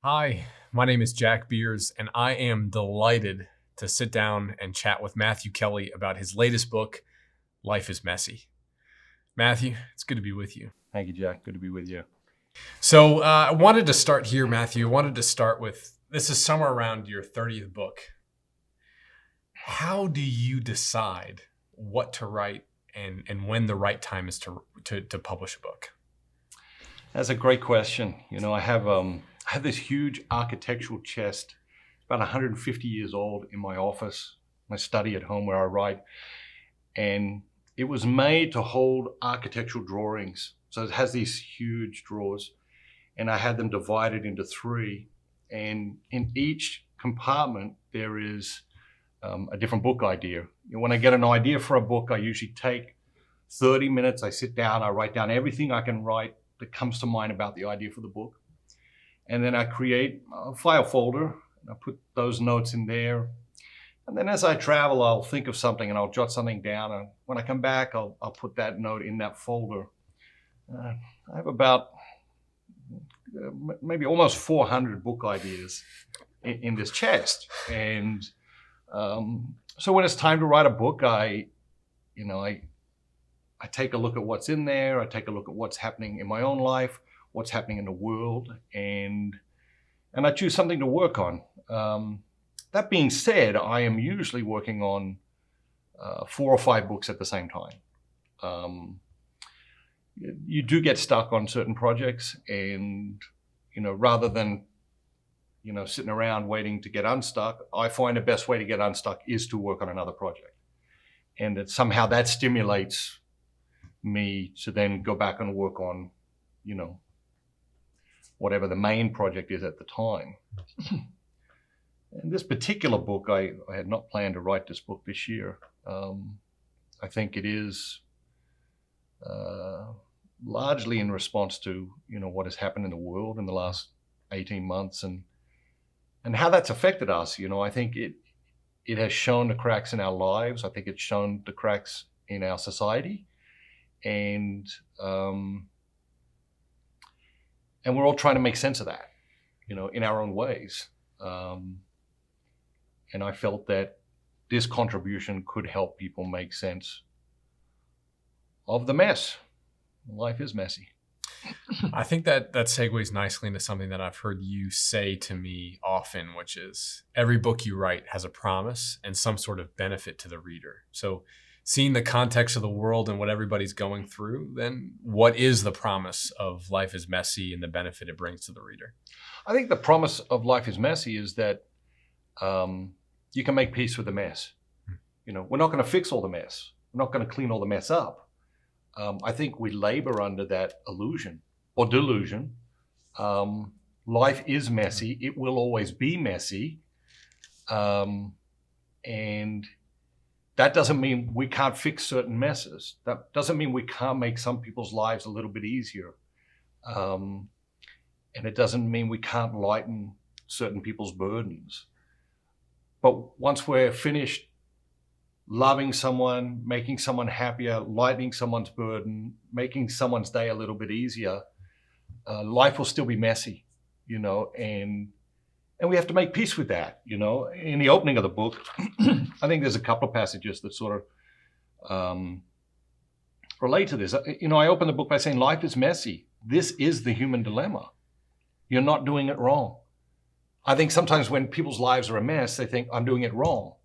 Hi, my name is Jack Beers, and I am delighted to sit down and chat with Matthew Kelly about his latest book, Life is Messy. Matthew, it's good to be with you. Thank you, Jack. Good to be with you. So, I wanted to start here, Matthew. I wanted to start with this is somewhere around your 30th book. How do you decide what to write and when the right time is to publish a book? That's a great question. I have this huge architectural chest, about 150 years old, in my office, my study at home where I write, and it was made to hold architectural drawings. So it has these huge drawers, and I had them divided into three, and in each compartment there is a different book idea. When I get an idea for a book, I usually take 30 minutes. I sit down, I write down everything I can write that comes to mind about the idea for the book. And then I create a file folder, and I put those notes in there. And then as I travel, I'll think of something and I'll jot something down. And when I come back, I'll put that note in that folder. I have about maybe almost 400 book ideas in this chest. And so when it's time to write a book, I take a look at what's in there. I take a look at what's happening in my own life, what's happening in the world, and I choose something to work on. That being said, I am usually working on 4 or 5 books at the same time. You do get stuck on certain projects, and rather than sitting around waiting to get unstuck, I find the best way to get unstuck is to work on another project, and that somehow that stimulates me to then go back and work on, whatever the main project is at the time. And this particular book, I had not planned to write this book this year. I think it is largely in response to, what has happened in the world in the last 18 months and how that's affected us. I think it has shown the cracks in our lives. I think it's shown the cracks in our society. And we're all trying to make sense of that, in our own ways. And I felt that this contribution could help people make sense of the mess. Life is messy. I think that segues nicely into something that I've heard you say to me often, which is every book you write has a promise and some sort of benefit to the reader. So seeing the context of the world and what everybody's going through, then what is the promise of Life is Messy and the benefit it brings to the reader? I think the promise of Life is Messy is that you can make peace with the mess. We're not going to fix all the mess. We're not going to clean all the mess up. I think we labor under that illusion or delusion. Life is messy. It will always be messy. And that doesn't mean we can't fix certain messes. That doesn't mean we can't make some people's lives a little bit easier. And it doesn't mean we can't lighten certain people's burdens. But once we're finished loving someone, making someone happier, lightening someone's burden, making someone's day a little bit easier, life will still be messy, and we have to make peace with that. In the opening of the book, I think there's a couple of passages that sort of relate to this. I open the book by saying, life is messy. This is the human dilemma. You're not doing it wrong. I think sometimes when people's lives are a mess, they think, I'm doing it wrong.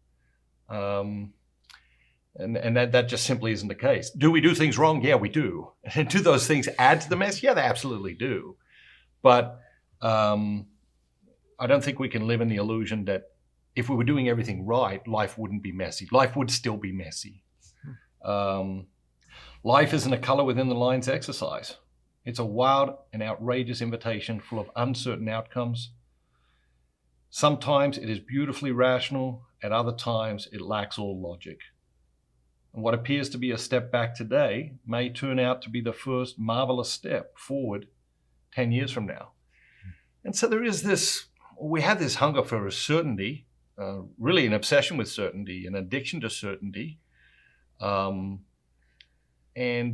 And that just simply isn't the case. Do we do things wrong? Yeah, we do. And do those things add to the mess? Yeah, they absolutely do. But I don't think we can live in the illusion that if we were doing everything right, life wouldn't be messy. Life would still be messy. Life isn't a color within the lines exercise. It's a wild and outrageous invitation full of uncertain outcomes. Sometimes it is beautifully rational. At other times, it lacks all logic. And what appears to be a step back today may turn out to be the first marvelous step forward 10 years from now. And so we have this hunger for certainty, really an obsession with certainty, an addiction to certainty. And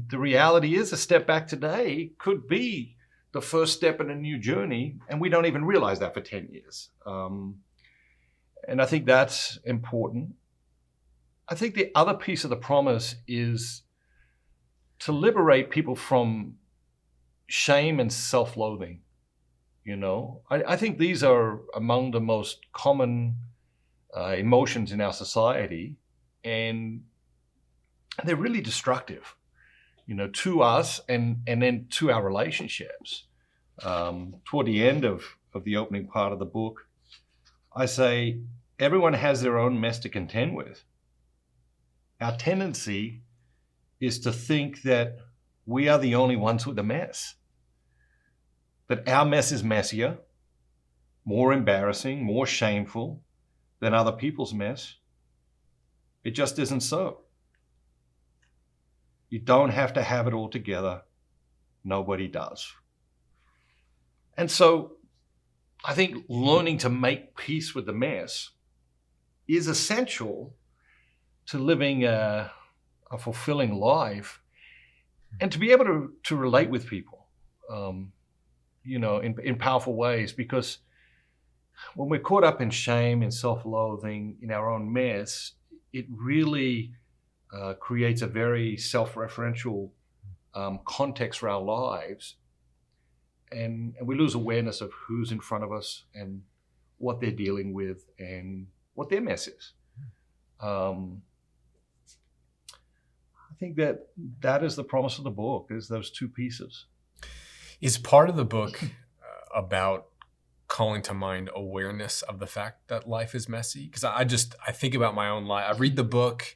the reality is a step back today could be the first step in a new journey, and we don't even realize that for 10 years. And I think that's important. I think the other piece of the promise is to liberate people from shame and self-loathing. I think these are among the most common emotions in our society, and they're really destructive, to us and then to our relationships. Toward the end of the opening part of the book, I say, everyone has their own mess to contend with. Our tendency is to think that we are the only ones with a mess, that our mess is messier, more embarrassing, more shameful than other people's mess. It just isn't so. You don't have to have it all together. Nobody does. And so I think learning to make peace with the mess is essential to living a fulfilling life and to be able to relate with people, in powerful ways. Because when we're caught up in shame and self-loathing in our own mess, it really creates a very self-referential context for our lives. And we lose awareness of who's in front of us and what they're dealing with and what their mess is. I think that is the promise of the book, is those two pieces. Is part of the book about calling to mind awareness of the fact that life is messy? Because I think about my own life. I read the book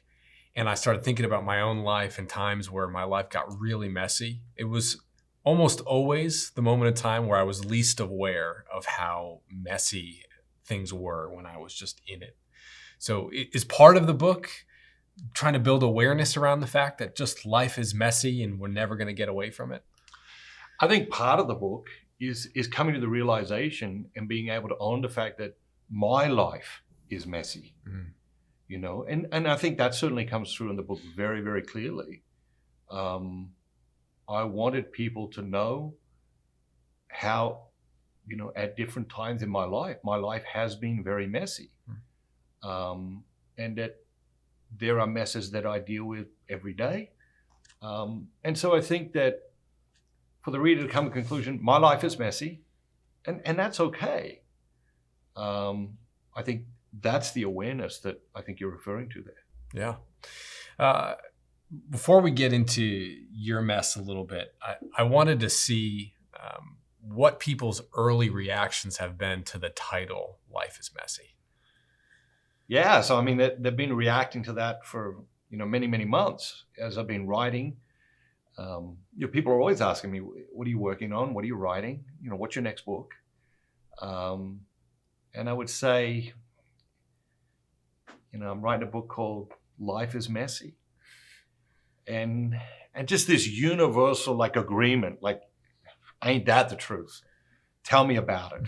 and I started thinking about my own life and times where my life got really messy. It was almost always the moment in time where I was least aware of how messy things were when I was just in it. So is part of the book trying to build awareness around the fact that just life is messy and we're never going to get away from it? I think part of the book is coming to the realization and being able to own the fact that my life is messy. And I think that certainly comes through in the book very, very clearly. I wanted people to know how, at different times in my life has been very messy. And that there are messes that I deal with every day. And so I think that for the reader to come to the conclusion, my life is messy, and that's okay. I think that's the awareness that I think you're referring to there. Yeah. Before we get into your mess a little bit, I wanted to see what people's early reactions have been to the title, Life is Messy. Yeah, so I mean, they've been reacting to that for many, many months as I've been writing. People are always asking me, what are you working on? What are you writing? What's your next book? And I would say, I'm writing a book called Life is Messy. And just this universal agreement, ain't that the truth? Tell me about it.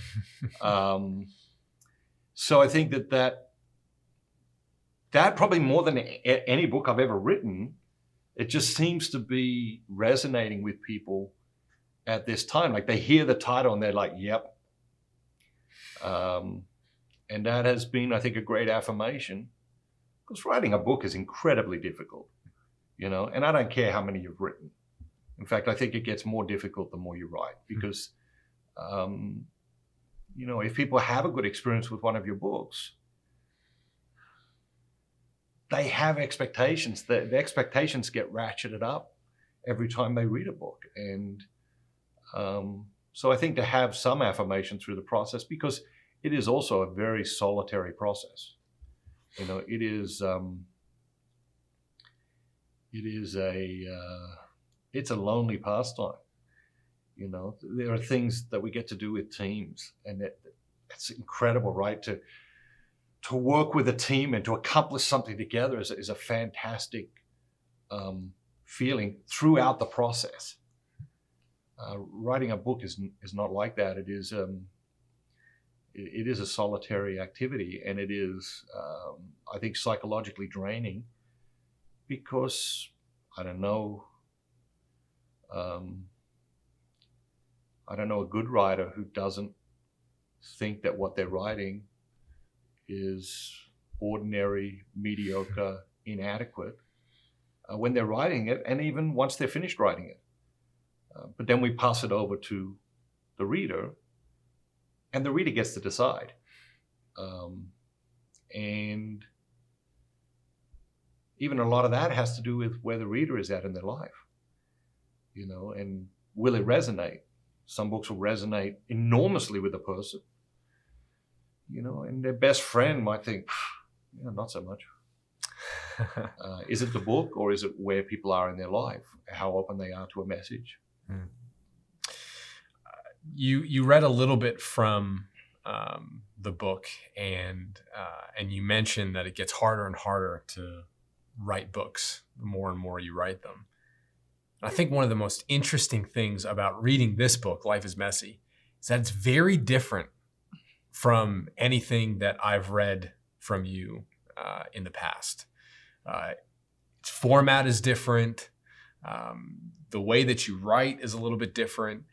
So I think that probably more than any book I've ever written, it just seems to be resonating with people at this time. They hear the title and they're like, yep. And that has been, I think, a great affirmation, because writing a book is incredibly difficult, and I don't care how many you've written. In fact, I think it gets more difficult the more you write, because, if people have a good experience with one of your books, they have expectations. The expectations get ratcheted up every time they read a book. And so I think to have some affirmation through the process, because it is also a very solitary process. It is it's a lonely pastime. There are things that we get to do with teams, and it's incredible, right? To work with a team and to accomplish something together is a fantastic feeling throughout the process. Writing a book is not like that. It is a solitary activity, and it is, I think, psychologically draining, because I don't know. I don't know a good writer who doesn't think that what they're writing is ordinary, mediocre, inadequate when they're writing it, and even once they're finished writing it. But then we pass it over to the reader, and the reader gets to decide. And even a lot of that has to do with where the reader is at in their life, and will it resonate? Some books will resonate enormously with a person, and their best friend might think, not so much. Is it the book, or is it where people are in their life, how open they are to a message? Mm. You read a little bit from the book, and you mentioned that it gets harder and harder to write books the more and more you write them. I think one of the most interesting things about reading this book, Life is Messy, is that it's very different from anything that I've read from you in the past. Its format is different. The way that you write is a little bit different.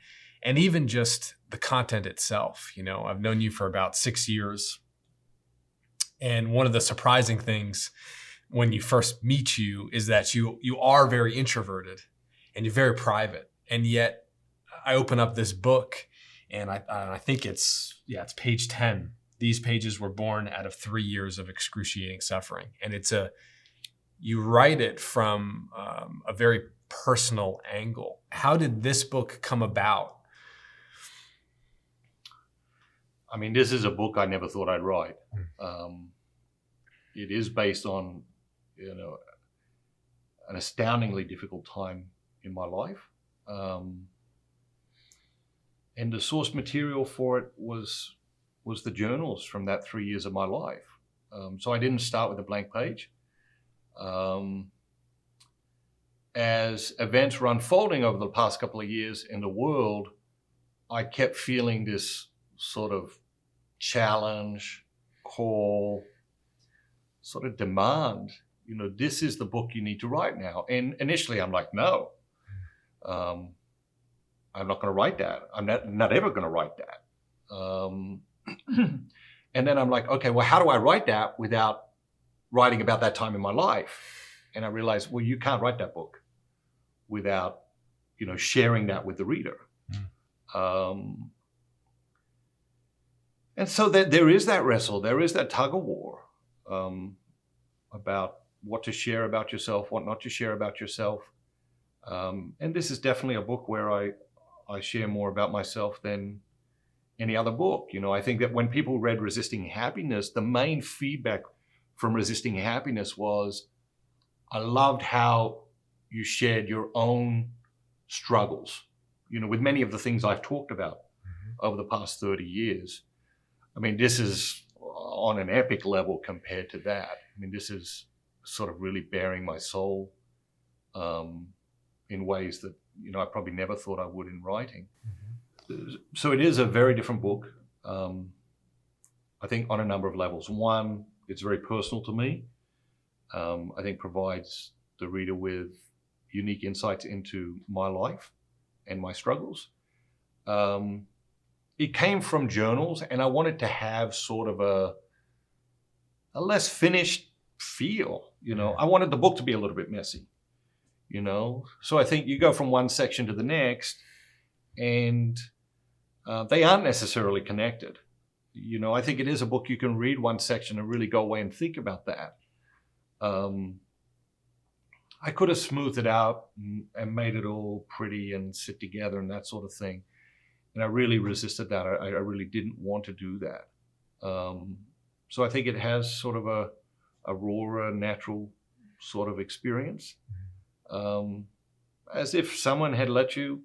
And even just the content itself. I've known you for about 6 years. And one of the surprising things when you first meet you is that you are very introverted and you're very private. And yet I open up this book and I think it's page 10. These pages were born out of 3 years of excruciating suffering. And you write it from a very personal angle. How did this book come about? I mean, this is a book I never thought I'd write. It is based on, an astoundingly difficult time in my life. And the source material for it was the journals from that 3 years of my life. So I didn't start with a blank page. As events were unfolding over the past couple of years in the world, I kept feeling this sort of challenge, call, sort of demand. This is the book you need to write now. And initially I'm like, no, I'm not going to write that. I'm not ever going to write that. And then I'm like, okay, well, how do I write that without writing about that time in my life? And I realized, well, you can't write that book without, sharing that with the reader. And so there is that wrestle, there is that tug of war about what to share about yourself, what not to share about yourself. And this is definitely a book where I share more about myself than any other book. I think that when people read Resisting Happiness, the main feedback from Resisting Happiness was, I loved how you shared your own struggles, with many of the things I've talked about over the past 30 years. I mean, this is on an epic level compared to that. I mean, this is sort of really bearing my soul in ways that, I probably never thought I would in writing. So it is a very different book, I think, on a number of levels. One, it's very personal to me. I think provides the reader with unique insights into my life and my struggles. It came from journals, and I wanted to have sort of a less finished feel. I wanted the book to be a little bit messy, So I think you go from one section to the next, and they aren't necessarily connected. I think it is a book you can read one section and really go away and think about that. I could have smoothed it out and made it all pretty and sit together and that sort of thing. And I really resisted that. I really didn't want to do that. So I think it has sort of a raw, natural sort of experience. As if someone had let you,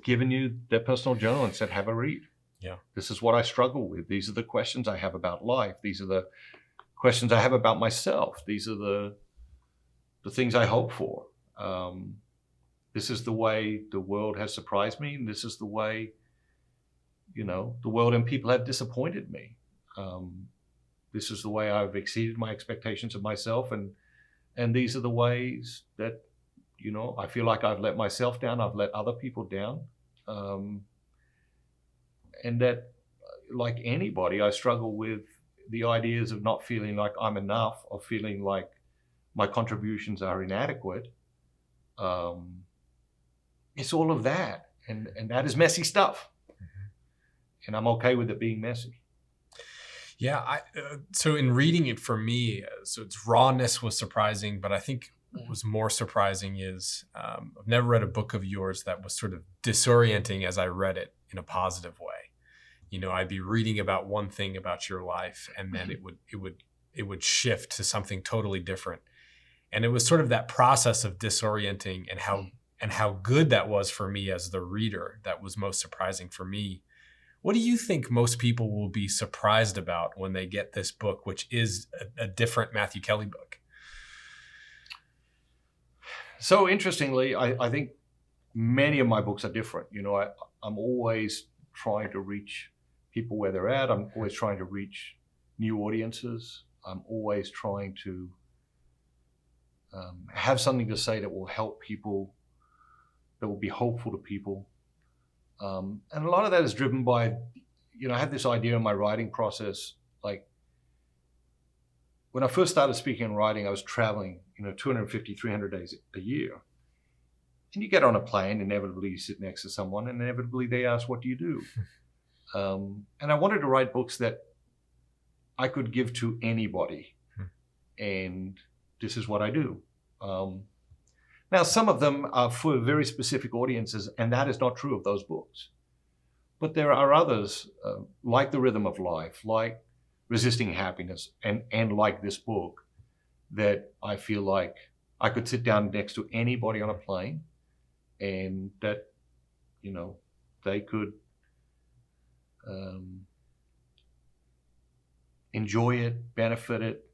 given you their personal journal and said, have a read. Yeah. This is what I struggle with. These are the questions I have about life. These are the questions I have about myself. These are the things I hope for. This is the way the world has surprised me. And this is the way, the world and people have disappointed me. This is the way I've exceeded my expectations of myself. And these are the ways that, I feel like I've let myself down. I've let other people down. And that, like anybody, I struggle with the ideas of not feeling like I'm enough, or feeling like my contributions are inadequate. It's all of that. And that is messy stuff. And I'm okay with it being messy. Yeah. So in reading it for me, so its rawness was surprising, but I think what was more surprising is I've never read a book of yours that was sort of disorienting as I read it in a positive way. I'd be reading about one thing about your life, and then it would shift to something totally different. And it was sort of that process of disorienting, and how good that was for me as the reader. That was most surprising for me. What do you think most people will be surprised about when they get this book, which is a different Matthew Kelly book? So interestingly, I think many of my books are different. I'm always trying to reach people where they're at. I'm always trying to reach new audiences. I'm always trying to have something to say that will help people, that will be hopeful to people. And a lot of that is driven by, I have this idea in my writing process. Like, when I first started speaking and writing, I was traveling, 250, 300 days a year. And you get on a plane, inevitably you sit next to someone, and inevitably they ask, what do you do? And I wanted to write books that I could give to anybody. And this is what I do. Now, some of them are for very specific audiences, and that is not true of those books. But there are others, like The Rhythm of Life, like Resisting Happiness, and like this book, that I feel like I could sit down next to anybody on a plane, and that, they could enjoy it, benefit it.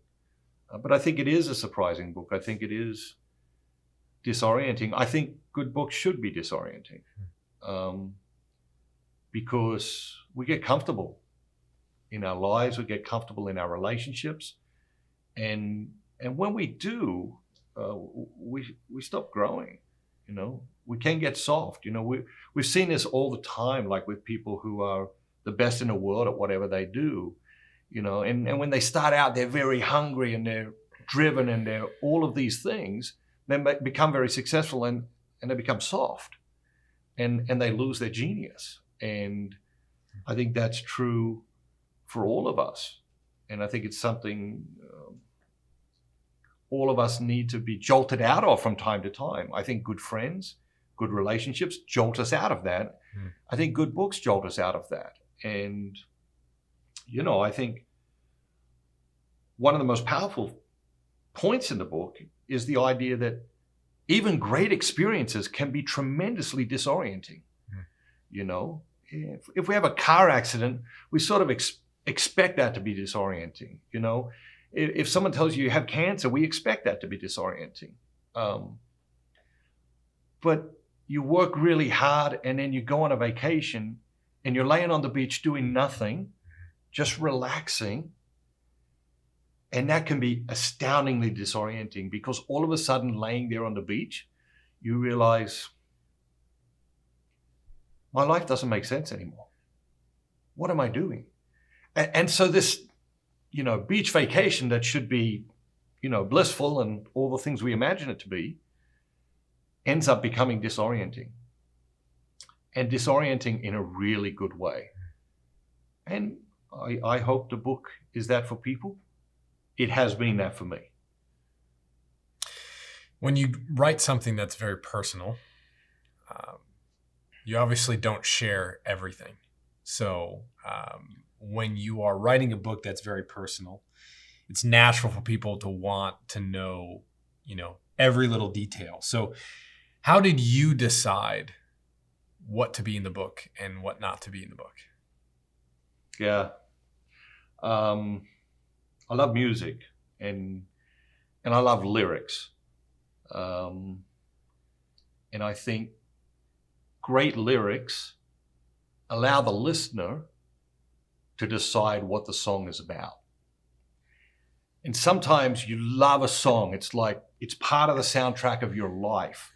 But I think it is a surprising book. I think it is disorienting. I think good books should be disorienting, because we get comfortable in our lives, we get comfortable in our relationships, and when we do, we stop growing. We can get soft. We've seen this all the time, like with people who are the best in the world at whatever they do. And when they start out, they're very hungry and they're driven and they're all of these things. Then they become very successful and they become soft, and they lose their genius. And I think that's true for all of us. And I think it's something all of us need to be jolted out of from time to time. I think good friends, good relationships jolt us out of that. I think good books jolt us out of that. And, I think one of the most powerful points in the book is the idea that even great experiences can be tremendously disorienting. If we have a car accident, we sort of expect that to be disorienting. If someone tells you have cancer, we expect that to be disorienting. But you work really hard, and then you go on a vacation and you're laying on the beach doing nothing, just relaxing. And that can be astoundingly disorienting, because all of a sudden, laying there on the beach, you realize, my life doesn't make sense anymore. What am I doing? And so this, beach vacation that should be, blissful and all the things we imagine it to be, ends up becoming disorienting. And disorienting in a really good way. And I hope the book is that for people. It has been that for me. When you write something that's very personal, you obviously don't share everything. So when you are writing a book that's very personal, it's natural for people to want to know, every little detail. So how did you decide what to be in the book and what not to be in the book? Yeah. I love music and I love lyrics. And I think great lyrics allow the listener to decide what the song is about. And sometimes you love a song. It's like it's part of the soundtrack of your life.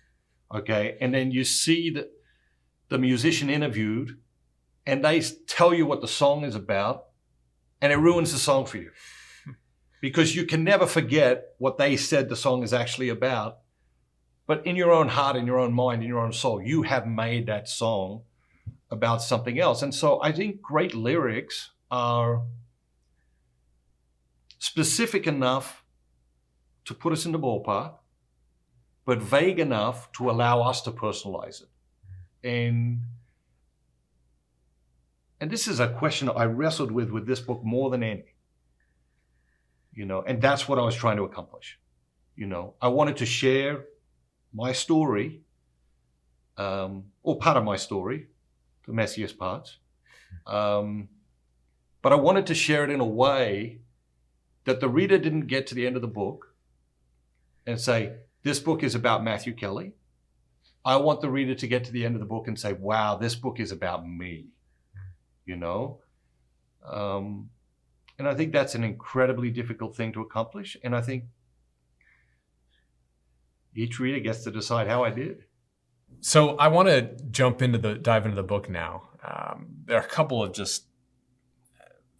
Okay, and then you see the musician interviewed, and they tell you what the song is about, and it ruins the song for you. Because you can never forget what they said the song is actually about. But in your own heart, in your own mind, in your own soul, you have made that song about something else. And so I think great lyrics are specific enough to put us in the ballpark, but vague enough to allow us to personalize it. And this is a question I wrestled with this book more than any. And that's what I was trying to accomplish. I wanted to share my story, or part of my story, the messiest parts. But I wanted to share it in a way that the reader didn't get to the end of the book and say, this book is about Matthew Kelly. I want the reader to get to the end of the book and say, wow, this book is about me, And I think that's an incredibly difficult thing to accomplish. And I think each reader gets to decide how I did. So I want to dive into the book now. There are a couple of just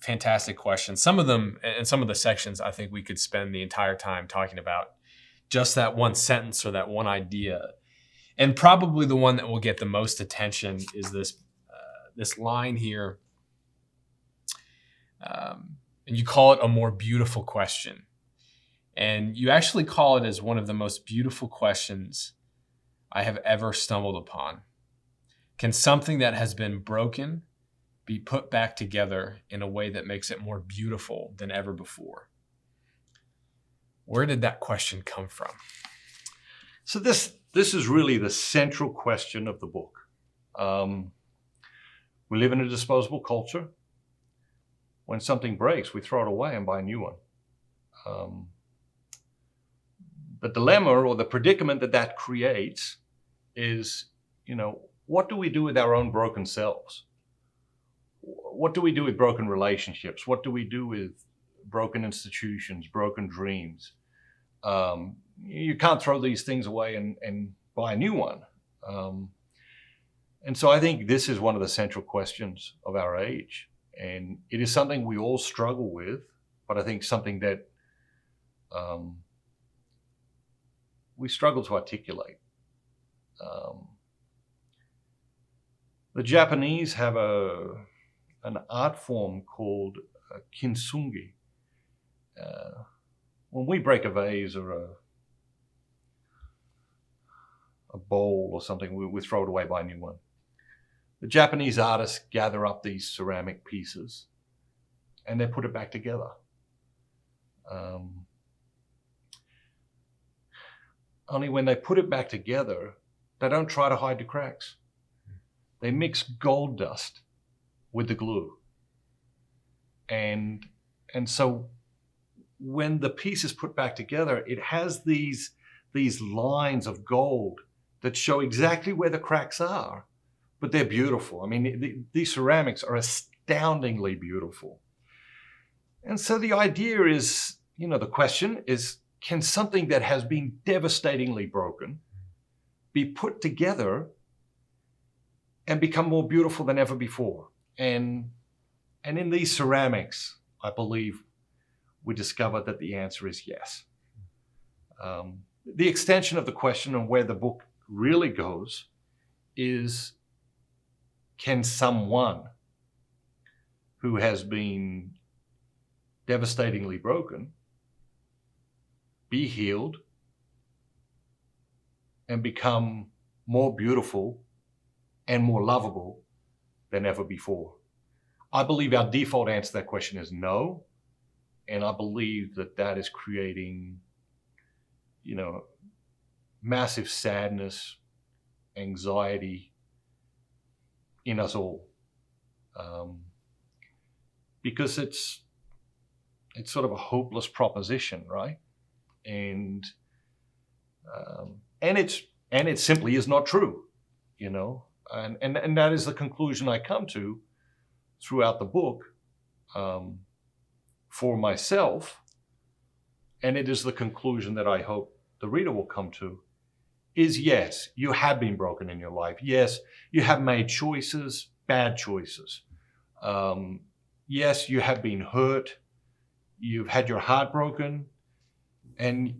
fantastic questions. Some of them, and some of the sections, I think we could spend the entire time talking about just that one sentence or that one idea. And probably the one that will get the most attention is this line here. And you call it a more beautiful question. And you actually call it as one of the most beautiful questions I have ever stumbled upon. Can something that has been broken be put back together in a way that makes it more beautiful than ever before? Where did that question come from? So this is really the central question of the book. We live in a disposable culture. When something breaks, we throw it away and buy a new one. The dilemma or the predicament that creates is, what do we do with our own broken selves? What do we do with broken relationships? What do we do with broken institutions, broken dreams? You can't throw these things away and buy a new one. And so I think this is one of the central questions of our age. And it is something we all struggle with, but I think something that we struggle to articulate. The Japanese have an art form called kintsugi. When we break a vase or a bowl or something, we throw it away, buy a new one. The Japanese artists gather up these ceramic pieces and they put it back together. Only when they put it back together, they don't try to hide the cracks. They mix gold dust with the glue. And so when the piece is put back together, it has these lines of gold that show exactly where the cracks are, but they're beautiful. I mean, these ceramics are astoundingly beautiful. And so the idea is, the question is, can something that has been devastatingly broken be put together and become more beautiful than ever before? And in these ceramics, I believe we discovered that the answer is yes. The extension of the question and where the book really goes is, can someone who has been devastatingly broken be healed and become more beautiful and more lovable than ever before? I believe our default answer to that question is no. And I believe that is creating, massive sadness, anxiety in us all. Because it's sort of a hopeless proposition, right? And it simply is not true, and that is the conclusion I come to throughout the book for myself, and it is the conclusion that I hope the reader will come to is yes, you have been broken in your life. Yes, you have made choices, bad choices. Yes, you have been hurt. You've had your heart broken. And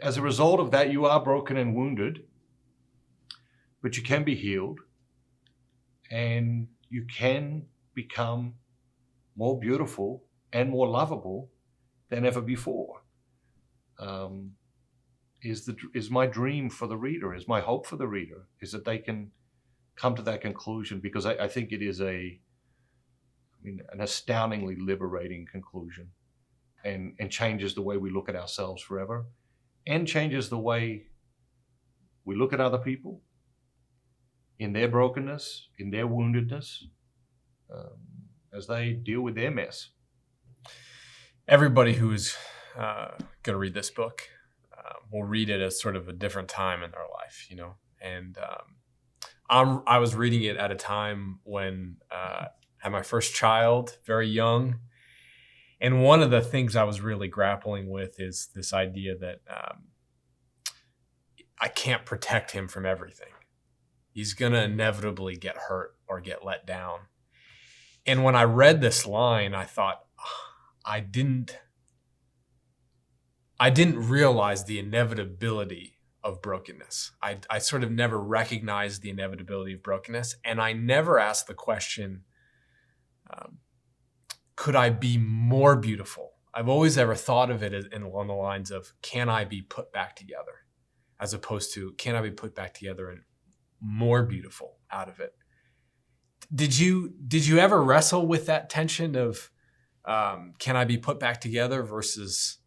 as a result of that, you are broken and wounded, but you can be healed and you can become more beautiful and more lovable than ever before. Is my dream for the reader, is my hope for the reader, is that they can come to that conclusion, because I think it is an astoundingly liberating conclusion, and changes the way we look at ourselves forever, and changes the way we look at other people in their brokenness, in their woundedness, as they deal with their mess. Everybody who's going to read this book will read it as sort of a different time in their life, and I was reading it at a time when I had my first child, very young. And one of the things I was really grappling with is this idea that I can't protect him from everything. He's going to inevitably get hurt or get let down. And when I read this line, I thought, I didn't realize the inevitability of brokenness. I sort of never recognized the inevitability of brokenness. And I never asked the question, could I be more beautiful? I've always ever thought of it along the lines of, can I be put back together? As opposed to, can I be put back together and more beautiful out of it? Did you ever wrestle with that tension of, can I be put back together versus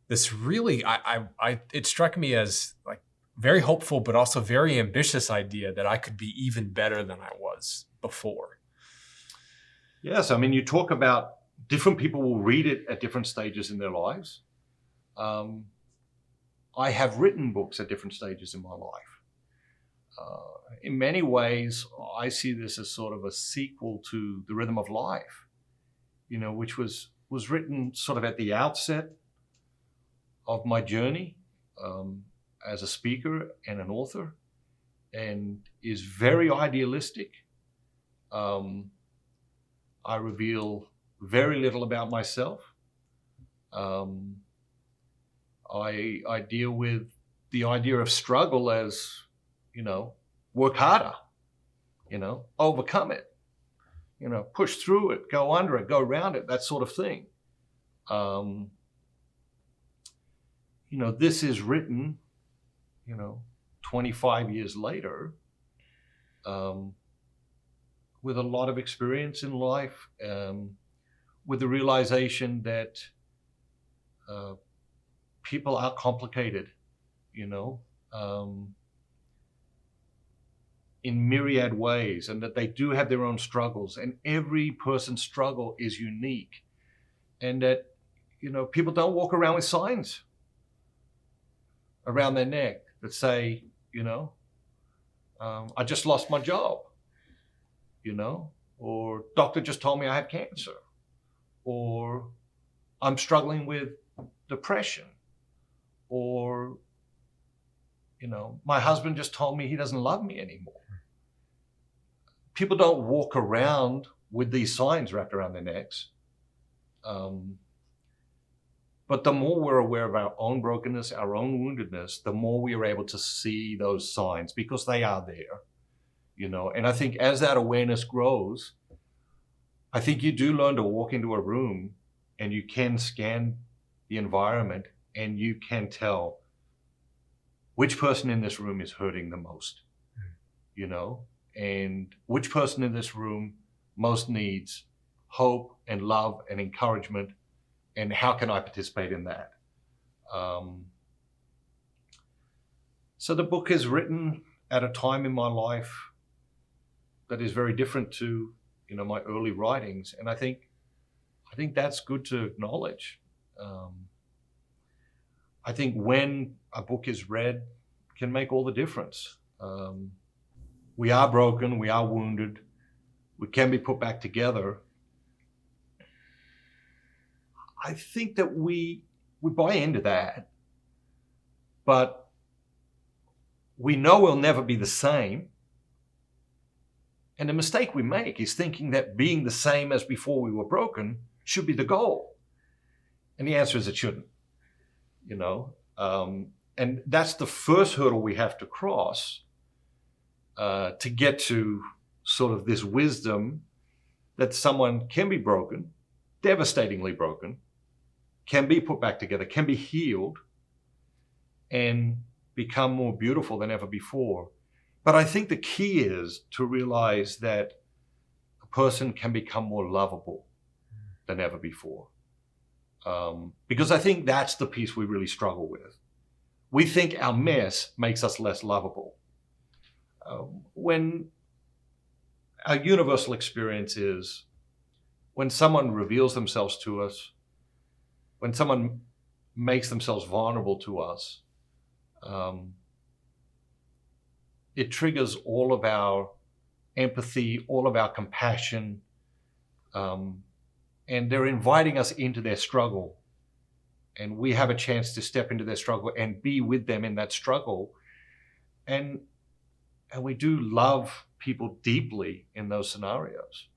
this really, it struck me as like very hopeful, but also very ambitious idea that I could be even better than I was before. Yes, you talk about different people will read it at different stages in their lives. I have written books at different stages in my life. In many ways, I see this as sort of a sequel to The Rhythm of Life, which was written sort of at the outset of my journey as a speaker and an author, and is very idealistic. I reveal very little about myself. I deal with the idea of struggle as, work harder, overcome it, push through it, go under it, go around it, that sort of thing. This is written, 25 years later, with a lot of experience in life, with the realization that people are complicated, in myriad ways, and that they do have their own struggles, and every person's struggle is unique, and that, people don't walk around with signs around their neck that say, I just lost my job, or doctor just told me I have cancer, or I'm struggling with depression, or, my husband just told me he doesn't love me anymore. People don't walk around with these signs wrapped around their necks. But the more we're aware of our own brokenness, our own woundedness, the more we are able to see those signs, because they are there, And I think as that awareness grows, I think you do learn to walk into a room and you can scan the environment and you can tell which person in this room is hurting the most, and which person in this room most needs hope and love and encouragement, and how can I participate in that? So the book is written at a time in my life that is very different to, my early writings, and I think that's good to acknowledge. I think when a book is read can make all the difference. We are broken, we are wounded, we can be put back together. I think that we buy into that, but we know we'll never be the same. And the mistake we make is thinking that being the same as before we were broken should be the goal. And the answer is it shouldn't, you know. And that's the first hurdle we have to cross to get to sort of this wisdom that someone can be broken, devastatingly broken, can be put back together, can be healed, and become more beautiful than ever before. But I think the key is to realize that a person can become more lovable than ever before. Because I think that's the piece we really struggle with. We think our mess makes us less lovable. When our universal experience is when someone reveals themselves to us, when someone makes themselves vulnerable to us, it triggers all of our empathy, all of our compassion, and they're inviting us into their struggle. And we have a chance to step into their struggle and be with them in that struggle. And we do love people deeply in those scenarios.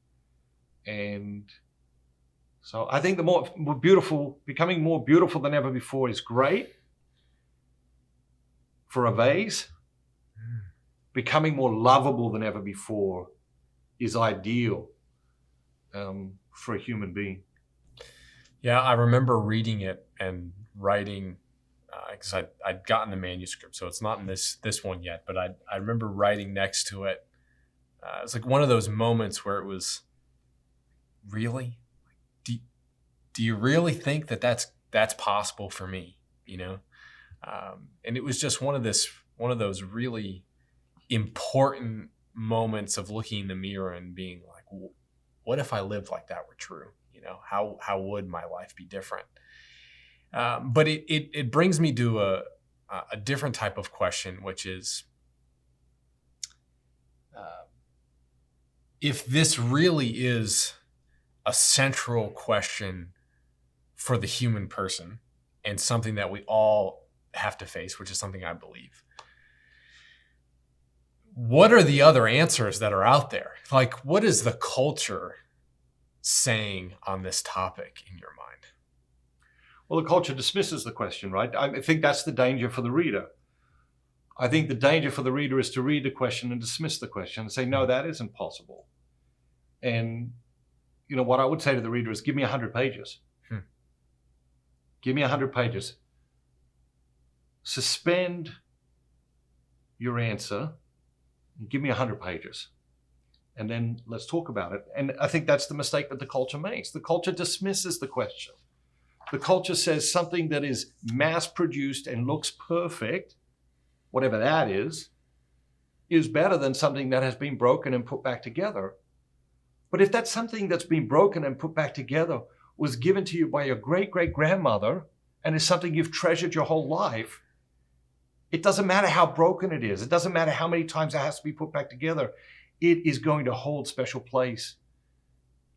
And so I think the more beautiful, becoming more beautiful than ever before is great for a vase. Becoming more lovable than ever before is ideal for a human being. Yeah, I remember reading it and writing, because I'd gotten the manuscript, so it's not in this one yet, but I remember writing next to it. It was like one of those moments where it was, really? Do you really think that that's possible for me? You know, and it was just one of those really important moments of looking in the mirror and being like, what if I lived like that were true? You know, how would my life be different? But it brings me to a different type of question, which is, if this really is a central question for the human person and something that we all have to face, which is something I believe, what are the other answers that are out there? Like, what is the culture saying on this topic in your mind? Well, the culture dismisses the question, right? I think that's the danger for the reader. I think the danger for the reader is to read the question and dismiss the question and say, no, that isn't possible. And, you know, what I would say to the reader is, give me 100 pages. Give me 100 pages. Suspend your answer and give me 100 pages. And then let's talk about it. And I think that's the mistake that the culture makes. The culture dismisses the question. The culture says something that is mass-produced and looks perfect, whatever that is better than something that has been broken and put back together. But if that something that's been broken and put back together was given to you by your great-great-grandmother and is something you've treasured your whole life, it doesn't matter how broken it is. It doesn't matter how many times it has to be put back together. It is going to hold special place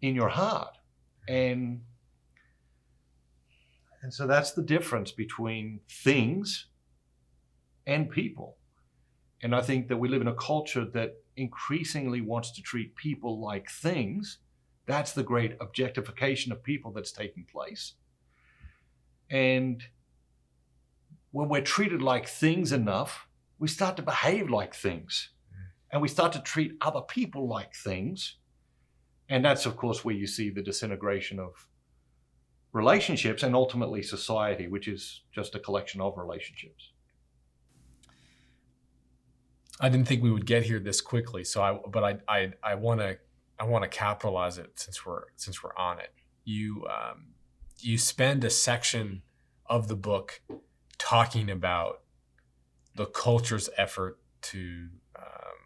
in your heart. And so that's the difference between things and people. And I think that we live in a culture that increasingly wants to treat people like things. That's the great objectification of people that's taking place. And when we're treated like things enough, we start to behave like things. And we start to treat other people like things. And that's, of course, where you see the disintegration of relationships and ultimately society, which is just a collection of relationships. I didn't think we would get here this quickly, so I want to capitalize it since we're on it. You spend a section of the book talking about the culture's effort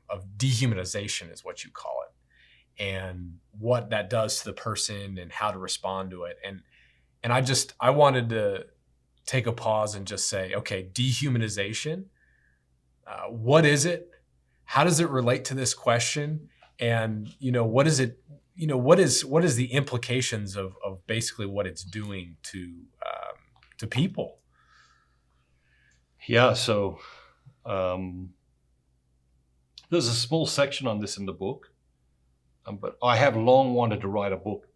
of dehumanization, is what you call it, and what that does to the person and how to respond to it. And I wanted to take a pause and just say, okay, dehumanization. What is it? How does it relate to this question? And, you know, what is it? You know, what is the implications of basically what it's doing to people? Yeah. So, There's a small section on this in the book, but I have long wanted to write a book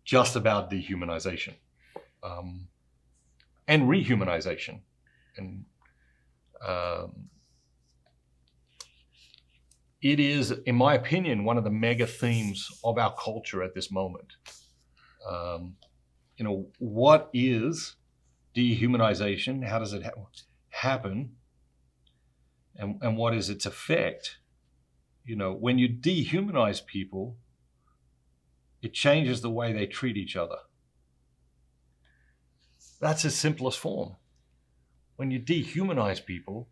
just about dehumanization and rehumanization. And it is, in my opinion, one of the mega themes of our culture at this moment. What is dehumanization? How does it happen? And what is its effect? When you dehumanize people, it changes the way they treat each other. That's its simplest form. When you dehumanize people,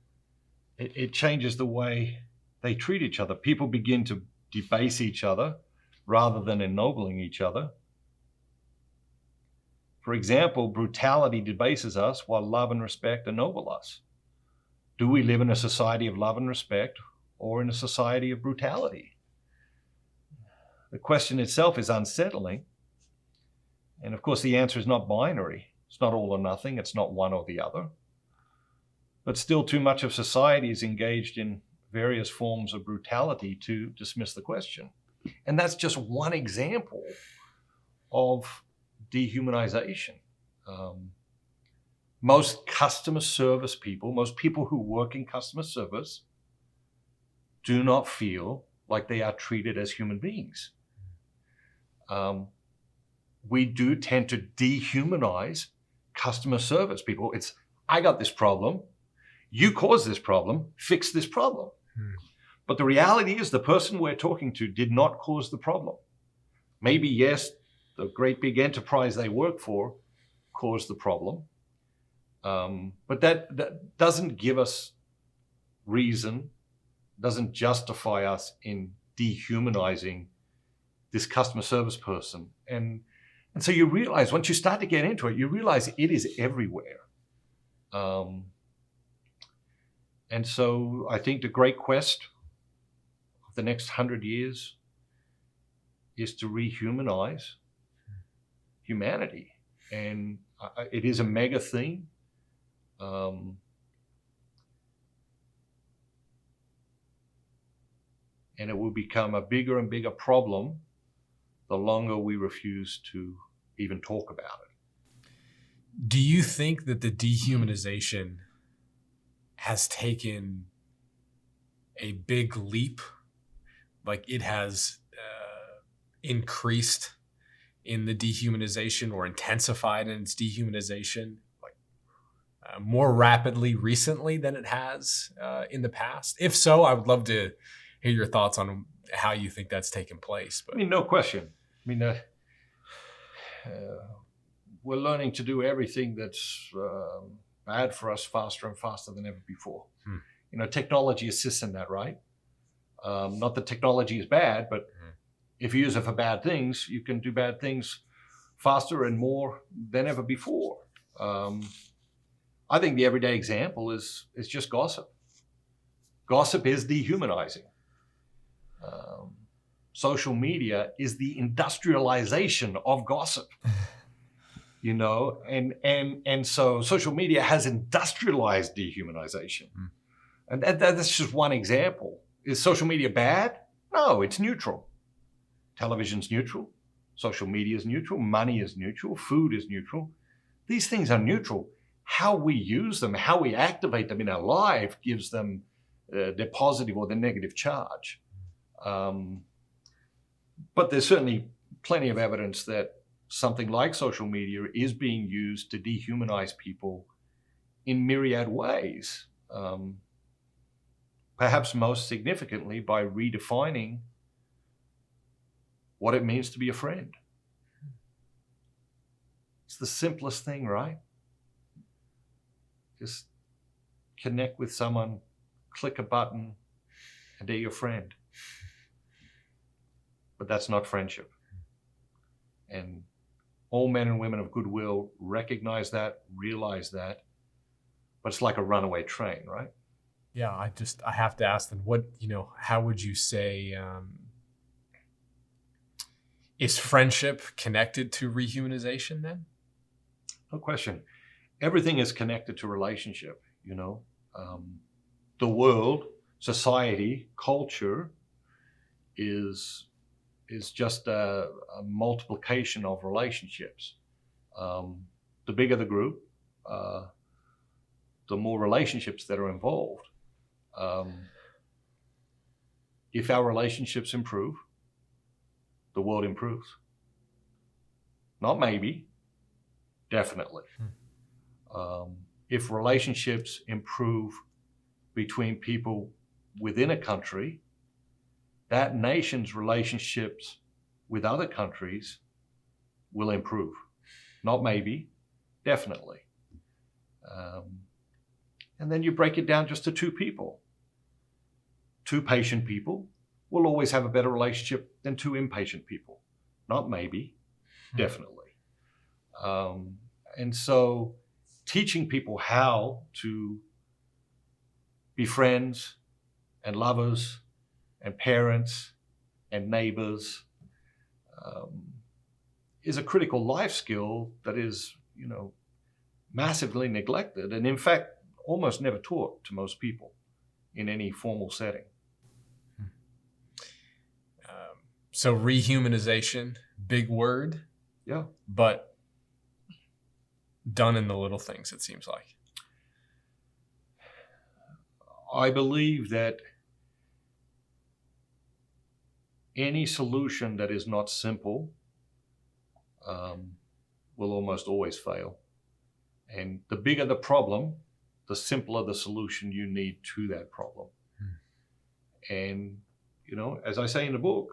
it changes the way they treat each other. People begin to debase each other rather than ennobling each other. For example, brutality debases us while love and respect ennoble us. Do we live in a society of love and respect or in a society of brutality? The question itself is unsettling. And of course, the answer is not binary. It's not all or nothing. It's not one or the other. But still, too much of society is engaged in various forms of brutality to dismiss the question. And that's just one example of dehumanization. Most customer service people, most people who work in customer service, do not feel like they are treated as human beings. We do tend to dehumanize customer service people. It's, I got this problem, you caused this problem, fix this problem. But the reality is the person we're talking to did not cause the problem. Maybe, yes, the great big enterprise they work for caused the problem. But that doesn't give us reason, doesn't justify us in dehumanizing this customer service person. And so you realize, once you start to get into it, you realize it is everywhere. And so I think the great quest of the next 100 years is to rehumanize humanity. And it is a mega theme. And it will become a bigger and bigger problem the longer we refuse to even talk about it. Do you think that the dehumanization has taken a big leap? Like it has increased in the dehumanization or intensified in its dehumanization more rapidly recently than it has in the past? If so, I would love to hear your thoughts on how you think that's taken place. But no question. We're learning to do everything that's bad for us faster and faster than ever before. Technology assists in that, right? Not that technology is bad, but if you use it for bad things, you can do bad things faster and more than ever before. I think the everyday example is just gossip. Gossip is dehumanizing. Social media is the industrialization of gossip. And so social media has industrialized dehumanization. And that's just one example. Is social media bad? No, it's neutral. Television's neutral. Social media is neutral. Money is neutral. Food is neutral. These things are neutral. How we use them, how we activate them in our life gives them their positive or their negative charge. But there's certainly plenty of evidence that something like social media is being used to dehumanize people in myriad ways. Perhaps most significantly by redefining what it means to be a friend. It's the simplest thing, right? Just connect with someone, click a button, and they're your friend. But that's not friendship. And all men and women of goodwill recognize that, realize that, but it's like a runaway train, right? Yeah, I have to ask then, how would you say, is friendship connected to rehumanization then? No question. Everything is connected to relationship, The world society, culture is just a multiplication of relationships. The bigger the group, the more relationships that are involved. If our relationships improve, the world improves. Not maybe, definitely. If relationships improve between people within a country, that nation's relationships with other countries will improve. Not maybe, definitely. And then you break it down just to two people. Two patient people will always have a better relationship than two impatient people. Not maybe, definitely. And so teaching people how to be friends and lovers and parents and neighbors is a critical life skill that is, massively neglected, and in fact, almost never taught to most people in any formal setting. So rehumanization, big word. Yeah. But done in the little things, it seems like. I believe that any solution that is not simple will almost always fail. And the bigger the problem, the simpler the solution you need to that problem. And, as I say in the book,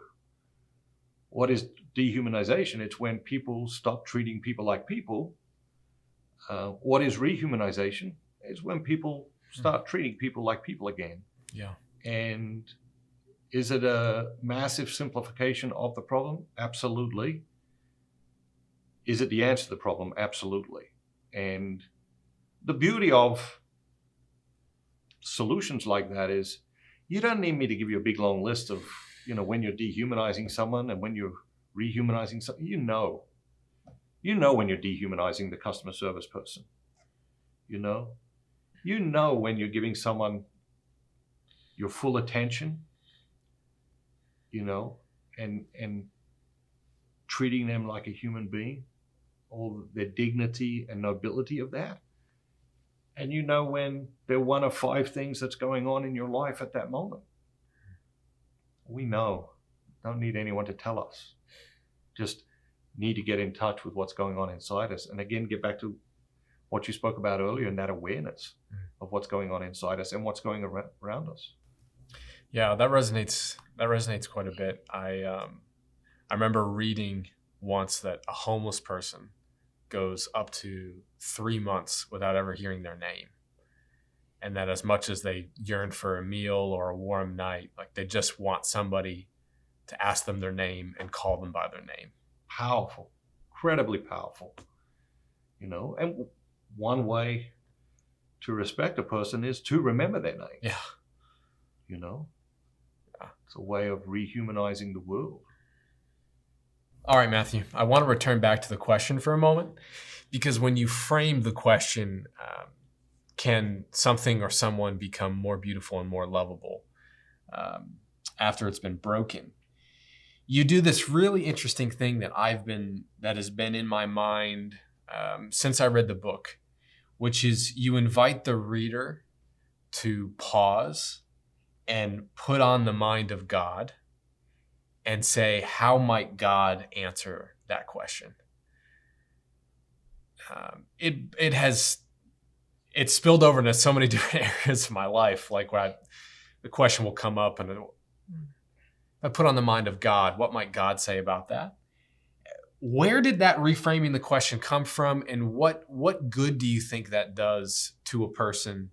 what is dehumanization? It's when people stop treating people like people. What is rehumanization? It's when people start treating people like people again. Yeah. And is it a massive simplification of the problem? Absolutely. Is it the answer to the problem? Absolutely. And the beauty of solutions like that is you don't need me to give you a big long list of, when you're dehumanizing someone and when you're rehumanizing someone. You know when you're dehumanizing the customer service person. You know when you're giving someone your full attention, and treating them like a human being, all their dignity and nobility of that. And when they're one of 5 things that's going on in your life at that moment. We know. Don't need anyone to tell us. Just need to get in touch with what's going on inside us. And again, get back to what you spoke about earlier, and that awareness of what's going on inside us and what's going around us. Yeah, that resonates quite a bit. I remember reading once that a homeless person goes up to 3 months without ever hearing their name. And that as much as they yearn for a meal or a warm night, like they just want somebody to ask them their name and call them by their name. Powerful, incredibly powerful. And one way to respect a person is to remember their name. Yeah. It's a way of rehumanizing the world. All right, Matthew, I want to return back to the question for a moment, because when you frame the question, can something or someone become more beautiful and more lovable after it's been broken? You do this really interesting thing that has been in my mind since I read the book, which is you invite the reader to pause and put on the mind of God and say, how might God answer that question? It's spilled over into so many different areas of my life, like where the question will come up and I put on the mind of God, what might God say about that? Where did that reframing the question come from, and what good do you think that does to a person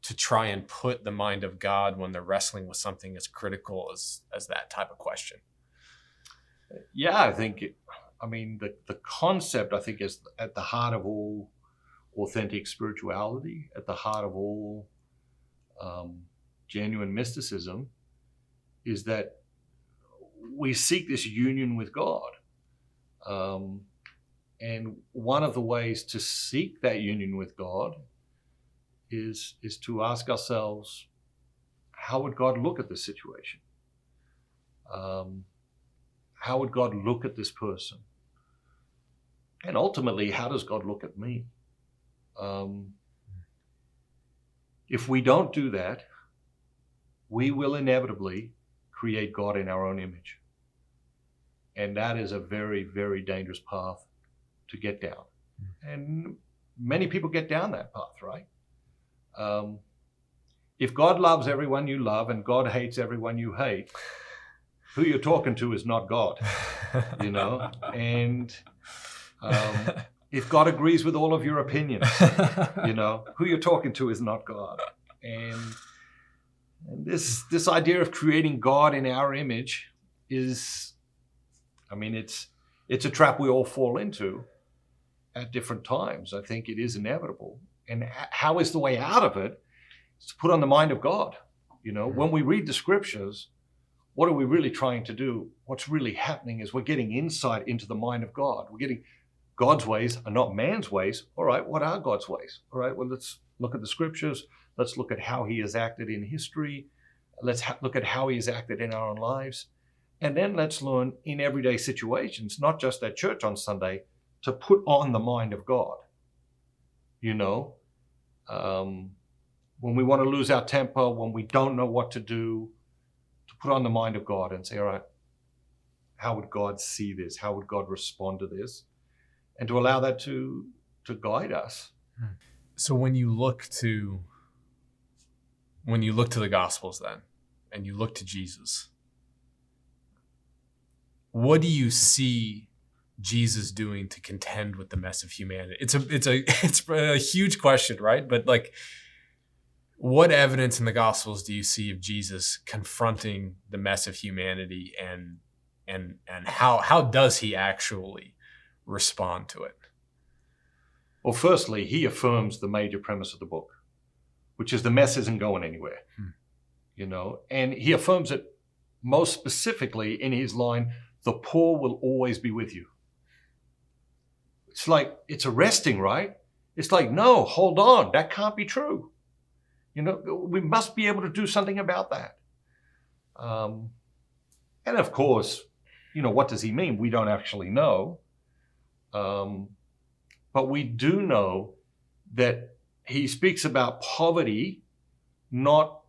to try and put the mind of God when they're wrestling with something as critical as that type of question? Yeah, I think, the concept, I think, is at the heart of all authentic spirituality, at the heart of all genuine mysticism, is that we seek this union with God. And one of the ways to seek that union with God is to ask ourselves, how would God look at this situation? How would God look at this person? And ultimately, how does God look at me? If we don't do that, we will inevitably create God in our own image. And that is a very, very dangerous path to get down. And many people get down that path, right? If God loves everyone you love and God hates everyone you hate, who you're talking to is not God, you know? And if God agrees with all of your opinions, you know, who you're talking to is not God. And this idea of creating God in our image is, I mean, it's a trap we all fall into at different times. I think it is inevitable. And how is the way out of it? It's to put on the mind of God. You know, when we read the scriptures, what are we really trying to do? What's really happening is we're getting insight into the mind of God. We're getting God's ways are not man's ways. All right, what are God's ways? All right, well, let's look at the scriptures. Let's look at how he has acted in history. Let's look at how he has acted in our own lives. And then let's learn in everyday situations, not just at church on Sunday, to put on the mind of God. You know, when we want to lose our temper, when we don't know what to do, to put on the mind of God and say, all right, how would God see this? How would God respond to this? And to allow that to guide us. So when you look to the Gospels then, and you look to Jesus, what do you see Jesus doing to contend with the mess of humanity? It's a huge question, right? But like, what evidence in the Gospels do you see of Jesus confronting the mess of humanity, and how does he actually respond to it? Well, firstly, he affirms the major premise of the book, which is the mess isn't going anywhere. You know, and he affirms it most specifically in his line, the poor will always be with you. It's like, it's arresting, right? It's like, no, hold on, that can't be true. You know, we must be able to do something about that. And of course, you know, what does he mean? We don't actually know. But we do know that he speaks about poverty not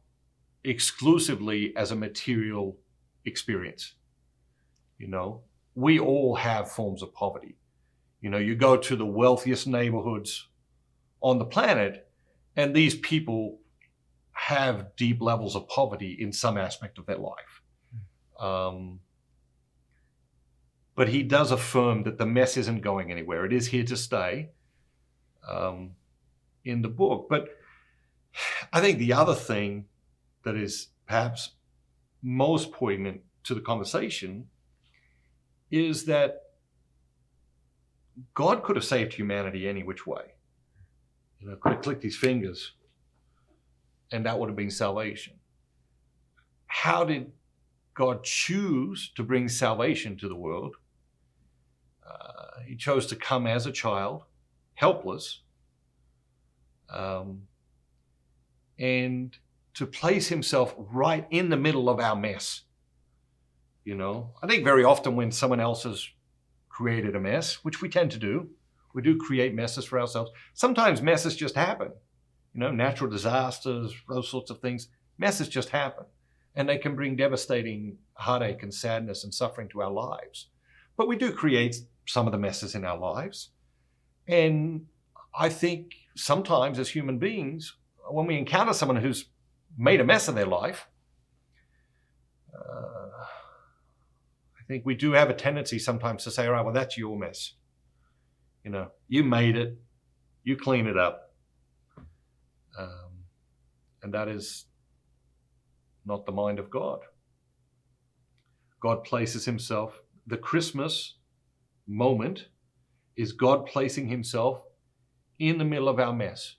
exclusively as a material experience. You know, we all have forms of poverty. You know, you go to the wealthiest neighborhoods on the planet, and these people have deep levels of poverty in some aspect of their life. But he does affirm that the mess isn't going anywhere. It is here to stay in the book. But I think the other thing that is perhaps most poignant to the conversation is that God could have saved humanity any which way. You know, could have clicked his fingers and that would have been salvation. How did God choose to bring salvation to the world? He chose to come as a child, helpless, and to place himself right in the middle of our mess. You know, I think very often when someone else has created a mess, which we tend to do, we do create messes for ourselves. Sometimes messes just happen. You know, natural disasters, those sorts of things, messes just happen. And they can bring devastating heartache and sadness and suffering to our lives. But we do create some of the messes in our lives. And I think sometimes as human beings, when we encounter someone who's made a mess of their life, I think we do have a tendency sometimes to say, all right, well, that's your mess. You know, you made it, you clean it up. And that is not the mind of God. God places himself, the Christmas moment is God placing himself in the middle of our mess.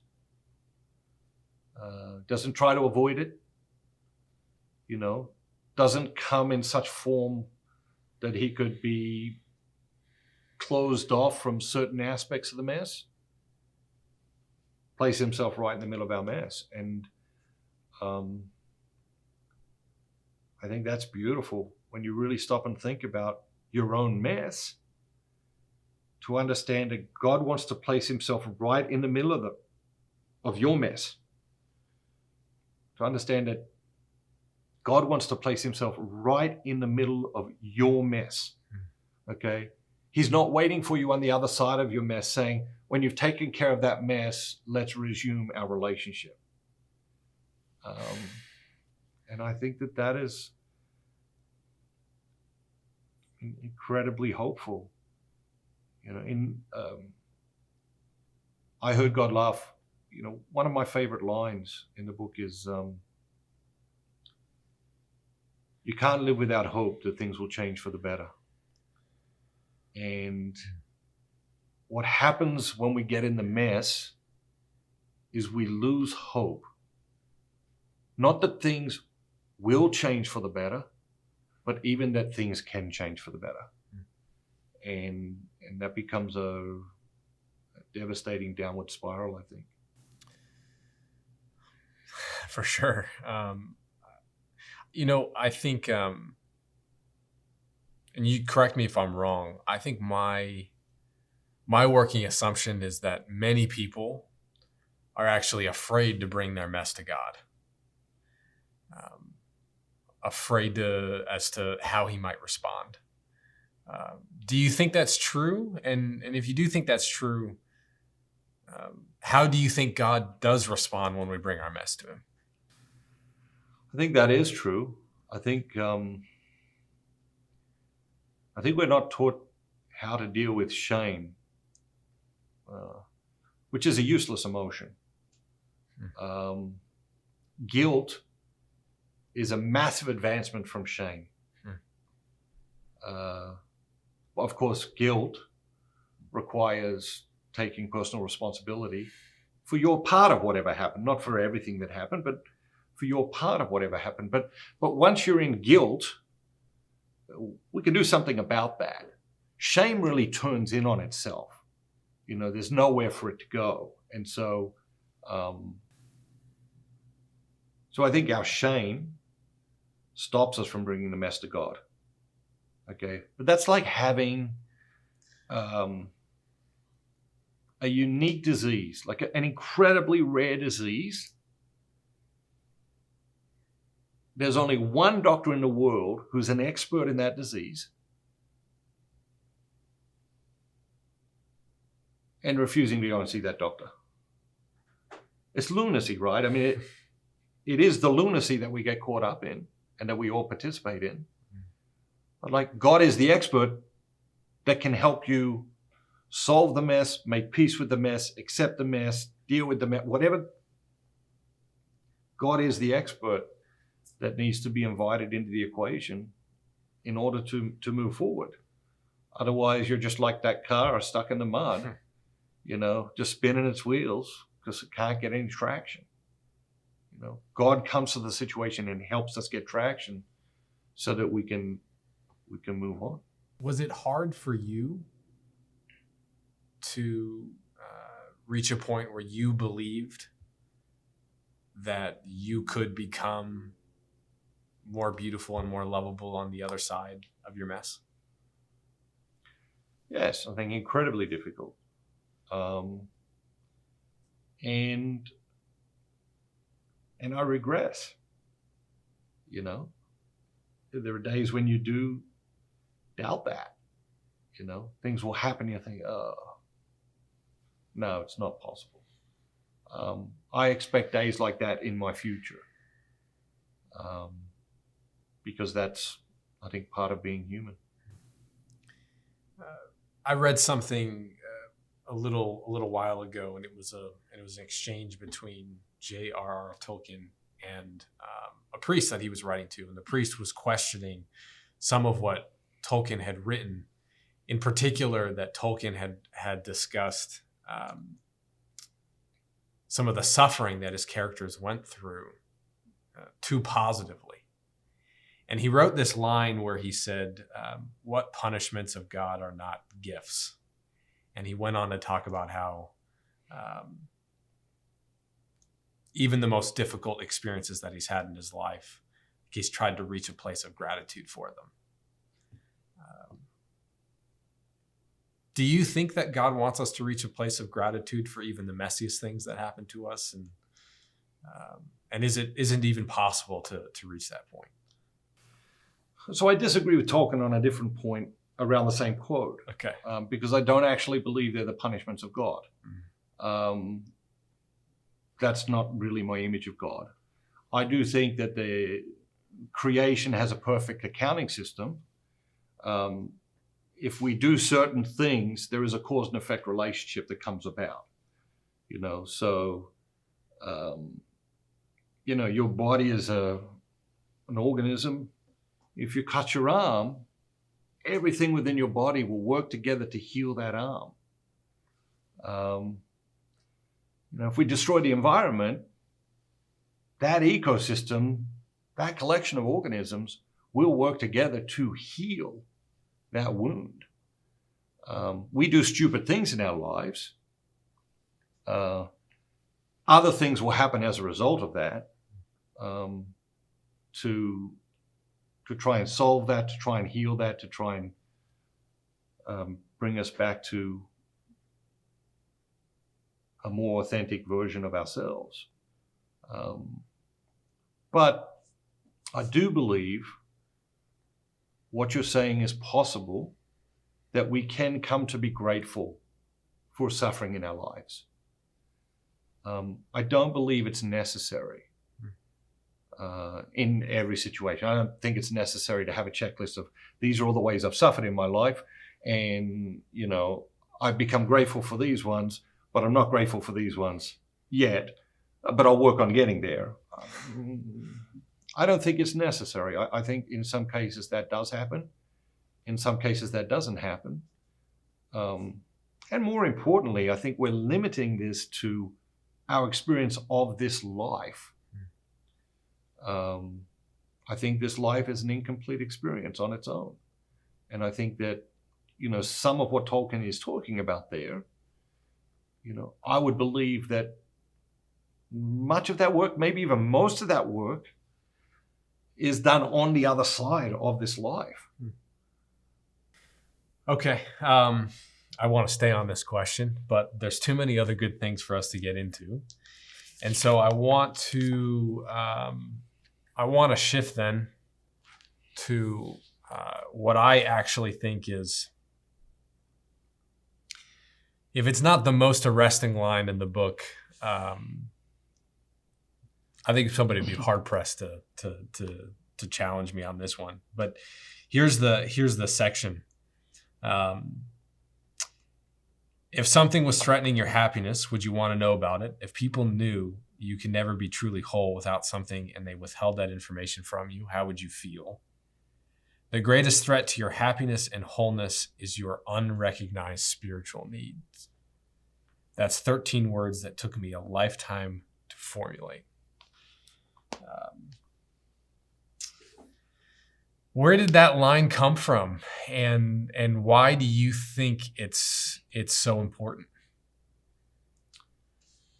Doesn't try to avoid it, you know, doesn't come in such form that he could be closed off from certain aspects of the mess. Place himself right in the middle of our mess. And I think that's beautiful when you really stop and think about your own mess, to understand that God wants to place himself right in the middle of your mess. To understand that God wants to place himself right in the middle of your mess. Okay? He's not waiting for you on the other side of your mess saying, when you've taken care of that mess, let's resume our relationship. And I think that is incredibly hopeful. I heard God laugh. One of my favorite lines in the book is, you can't live without hope that things will change for the better. And what happens when we get in the mess is we lose hope. Not that things will change for the better, but even that things can change for the better. And that becomes a devastating downward spiral, I think. For sure. I think, and you correct me if I'm wrong, I think my working assumption is that many people are actually afraid to bring their mess to God. Afraid as to how he might respond. Do you think that's true? And if you do think that's true, how do you think God does respond when we bring our mess to him? I think that is true. I think we're not taught how to deal with shame, which is a useless emotion. Guilt is a massive advancement from shame. Of course, guilt requires taking personal responsibility for your part of whatever happened, not for everything that happened, but for your part of whatever happened. But once you're in guilt, we can do something about that. Shame really turns in on itself. There's nowhere for it to go. And so I think our shame stops us from bringing the mess to God. Okay? But that's like having a unique disease, like an incredibly rare disease. There's only one doctor in the world who's an expert in that disease, and refusing to go and see that doctor. It's lunacy, right? I mean, it is the lunacy that we get caught up in and that we all participate in. But like, God is the expert that can help you solve the mess, make peace with the mess, accept the mess, deal with the mess, whatever. God is the expert that needs to be invited into the equation in order to move forward. Otherwise, you're just like that car stuck in the mud, just spinning its wheels because it can't get any traction. God comes to the situation and helps us get traction so that we can move on. Was it hard for you to reach a point where you believed that you could become more beautiful and more lovable on the other side of your mess? Yes, I think incredibly difficult. And I regress. There are days when you do doubt that. Things will happen. You think, oh, no, it's not possible. I expect days like that in my future, because that's, I think, part of being human. I read something a little while ago, and it was an exchange between J.R.R. Tolkien and a priest that he was writing to, and the priest was questioning some of what Tolkien had written, in particular that Tolkien had discussed some of the suffering that his characters went through too positively. And he wrote this line where he said, what punishments of God are not gifts? And he went on to talk about how even the most difficult experiences that he's had in his life he's tried to reach a place of gratitude for them. Do you think that God wants us to reach a place of gratitude for even the messiest things that happen to us? And isn't even possible to reach that point? So I disagree with Tolkien on a different point around the same quote. Okay. Because I don't actually believe they're the punishments of God. That's not really my image of God. I do think that the creation has a perfect accounting system. If we do certain things, there is a cause and effect relationship that comes about. So your body is an organism. If you cut your arm, everything within your body will work together to heal that arm. If we destroy the environment, that ecosystem, that collection of organisms will work together to heal that wound. We do stupid things in our lives. Other things will happen as a result of that, to try and solve that, to try and heal that, to try and bring us back to a more authentic version of ourselves. But I do believe what you're saying is possible, that we can come to be grateful for suffering in our lives. I don't believe it's necessary in every situation. I don't think it's necessary to have a checklist of these are all the ways I've suffered in my life, and I've become grateful for these ones, but I'm not grateful for these ones yet, but I'll work on getting there. I don't think it's necessary. I think in some cases that does happen. In some cases that doesn't happen. And more importantly, I think we're limiting this to our experience of this life. I think this life is an incomplete experience on its own. And I think that, some of what Tolkien is talking about there, I would believe that much of that work, maybe even most of that work, is done on the other side of this life. Okay. I want to stay on this question, but there's too many other good things for us to get into. And so I want to shift then to what I actually think is, if it's not the most arresting line in the book, I think somebody would be hard pressed to challenge me on this one. But here's the section. If something was threatening your happiness, would you want to know about it? If people knew you can never be truly whole without something and they withheld that information from you, how would you feel? The greatest threat to your happiness and wholeness is your unrecognized spiritual needs. That's 13 words that took me a lifetime to formulate. Where did that line come from, and why do you think it's so important?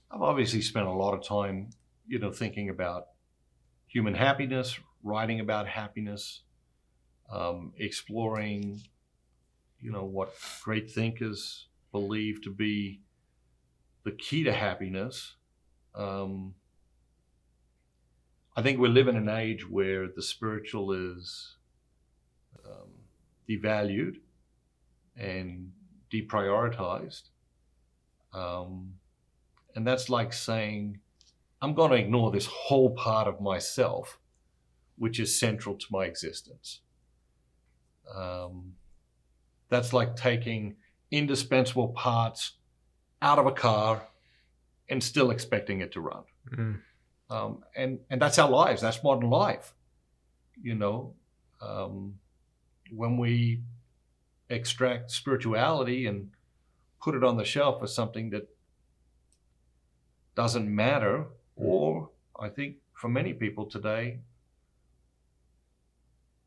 I've obviously spent a lot of time, thinking about human happiness, writing about happiness, exploring, what great thinkers believe to be the key to happiness. I think we live in an age where the spiritual is devalued and deprioritized. And that's like saying, I'm going to ignore this whole part of myself, which is central to my existence. That's like taking indispensable parts out of a car and still expecting it to run. And that's our lives. That's modern life. When we extract spirituality and put it on the shelf as something that doesn't matter, or I think for many people today,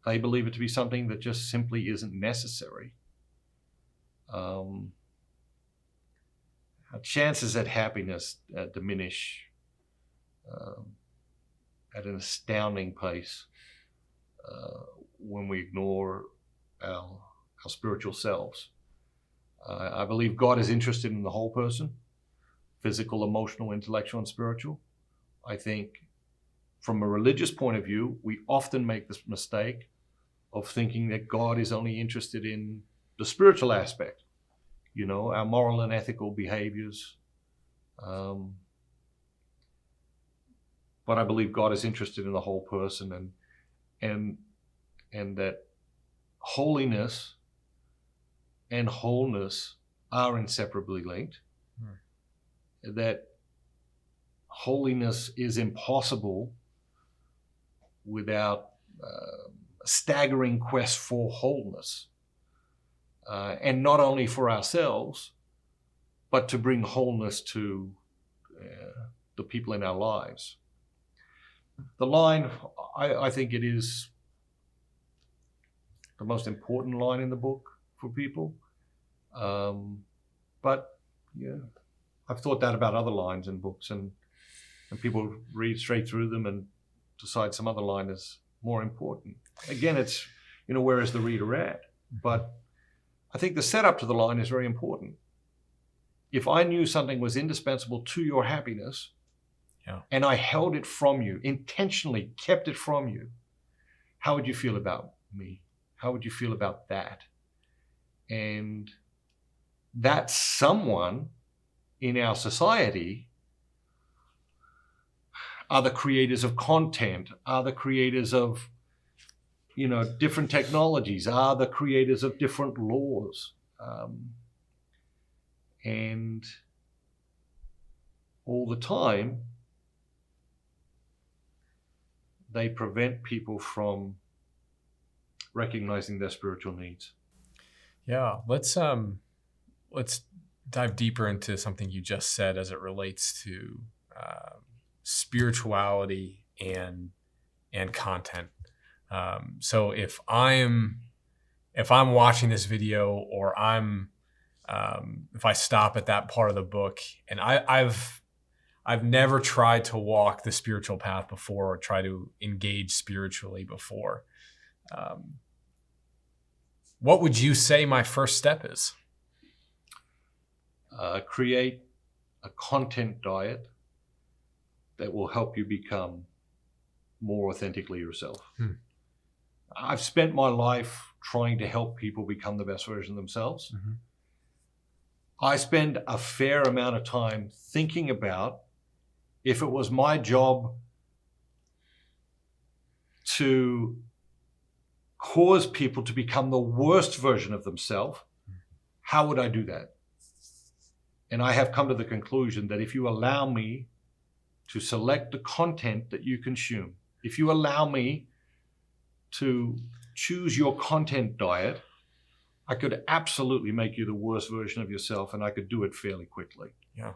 they believe it to be something that just simply isn't necessary. Chances at happiness diminish at an astounding pace. when we ignore our spiritual selves. I believe God is interested in the whole person, physical, emotional, intellectual, and spiritual. I think from a religious point of view, we often make this mistake of thinking that God is only interested in the spiritual aspect, our moral and ethical behaviors. But I believe God is interested in the whole person, and that holiness and wholeness are inseparably linked. That holiness is impossible without a staggering quest for wholeness. And not only for ourselves, but to bring wholeness to the people in our lives. The line, I think it is the most important line in the book for people. But yeah, I've thought that about other lines in books, and people read straight through them and decide some other line is more important. Again, it's, where is the reader at? But I think the setup to the line is very important. If I knew something was indispensable to your happiness, and I held it from you, intentionally kept it from you, how would you feel about me? How would you feel about that? And that someone in our society are the creators of content, are the creators of, different technologies, are the creators of different laws. And all the time, they prevent people from recognizing their spiritual needs. Yeah, let's dive deeper into something you just said as it relates to spirituality and content. So if I'm watching this video, or if I stop at that part of the book, and I've never tried to walk the spiritual path before, or try to engage spiritually before, what would you say my first step is? Create a content diet that will help you become more authentically yourself. I've spent my life trying to help people become the best version of themselves. Mm-hmm. I spend a fair amount of time thinking about if it was my job to cause people to become the worst version of themselves, how would I do that? And I have come to the conclusion that if you allow me to select the content that you consume, if you allow me to choose your content diet, I could absolutely make you the worst version of yourself, and I could do it fairly quickly. Yeah.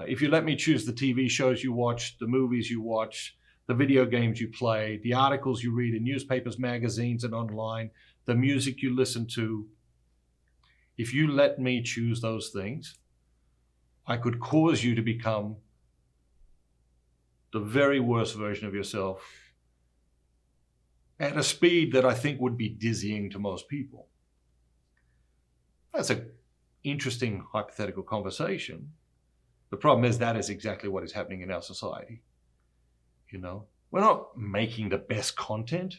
If you let me choose the TV shows you watch, the movies you watch, the video games you play, the articles you read in newspapers, magazines, and online, the music you listen to, if you let me choose those things, I could cause you to become the very worst version of yourself at a speed that I think would be dizzying to most people. That's an interesting hypothetical conversation. The problem is that is exactly what is happening in our society. We're not making the best content.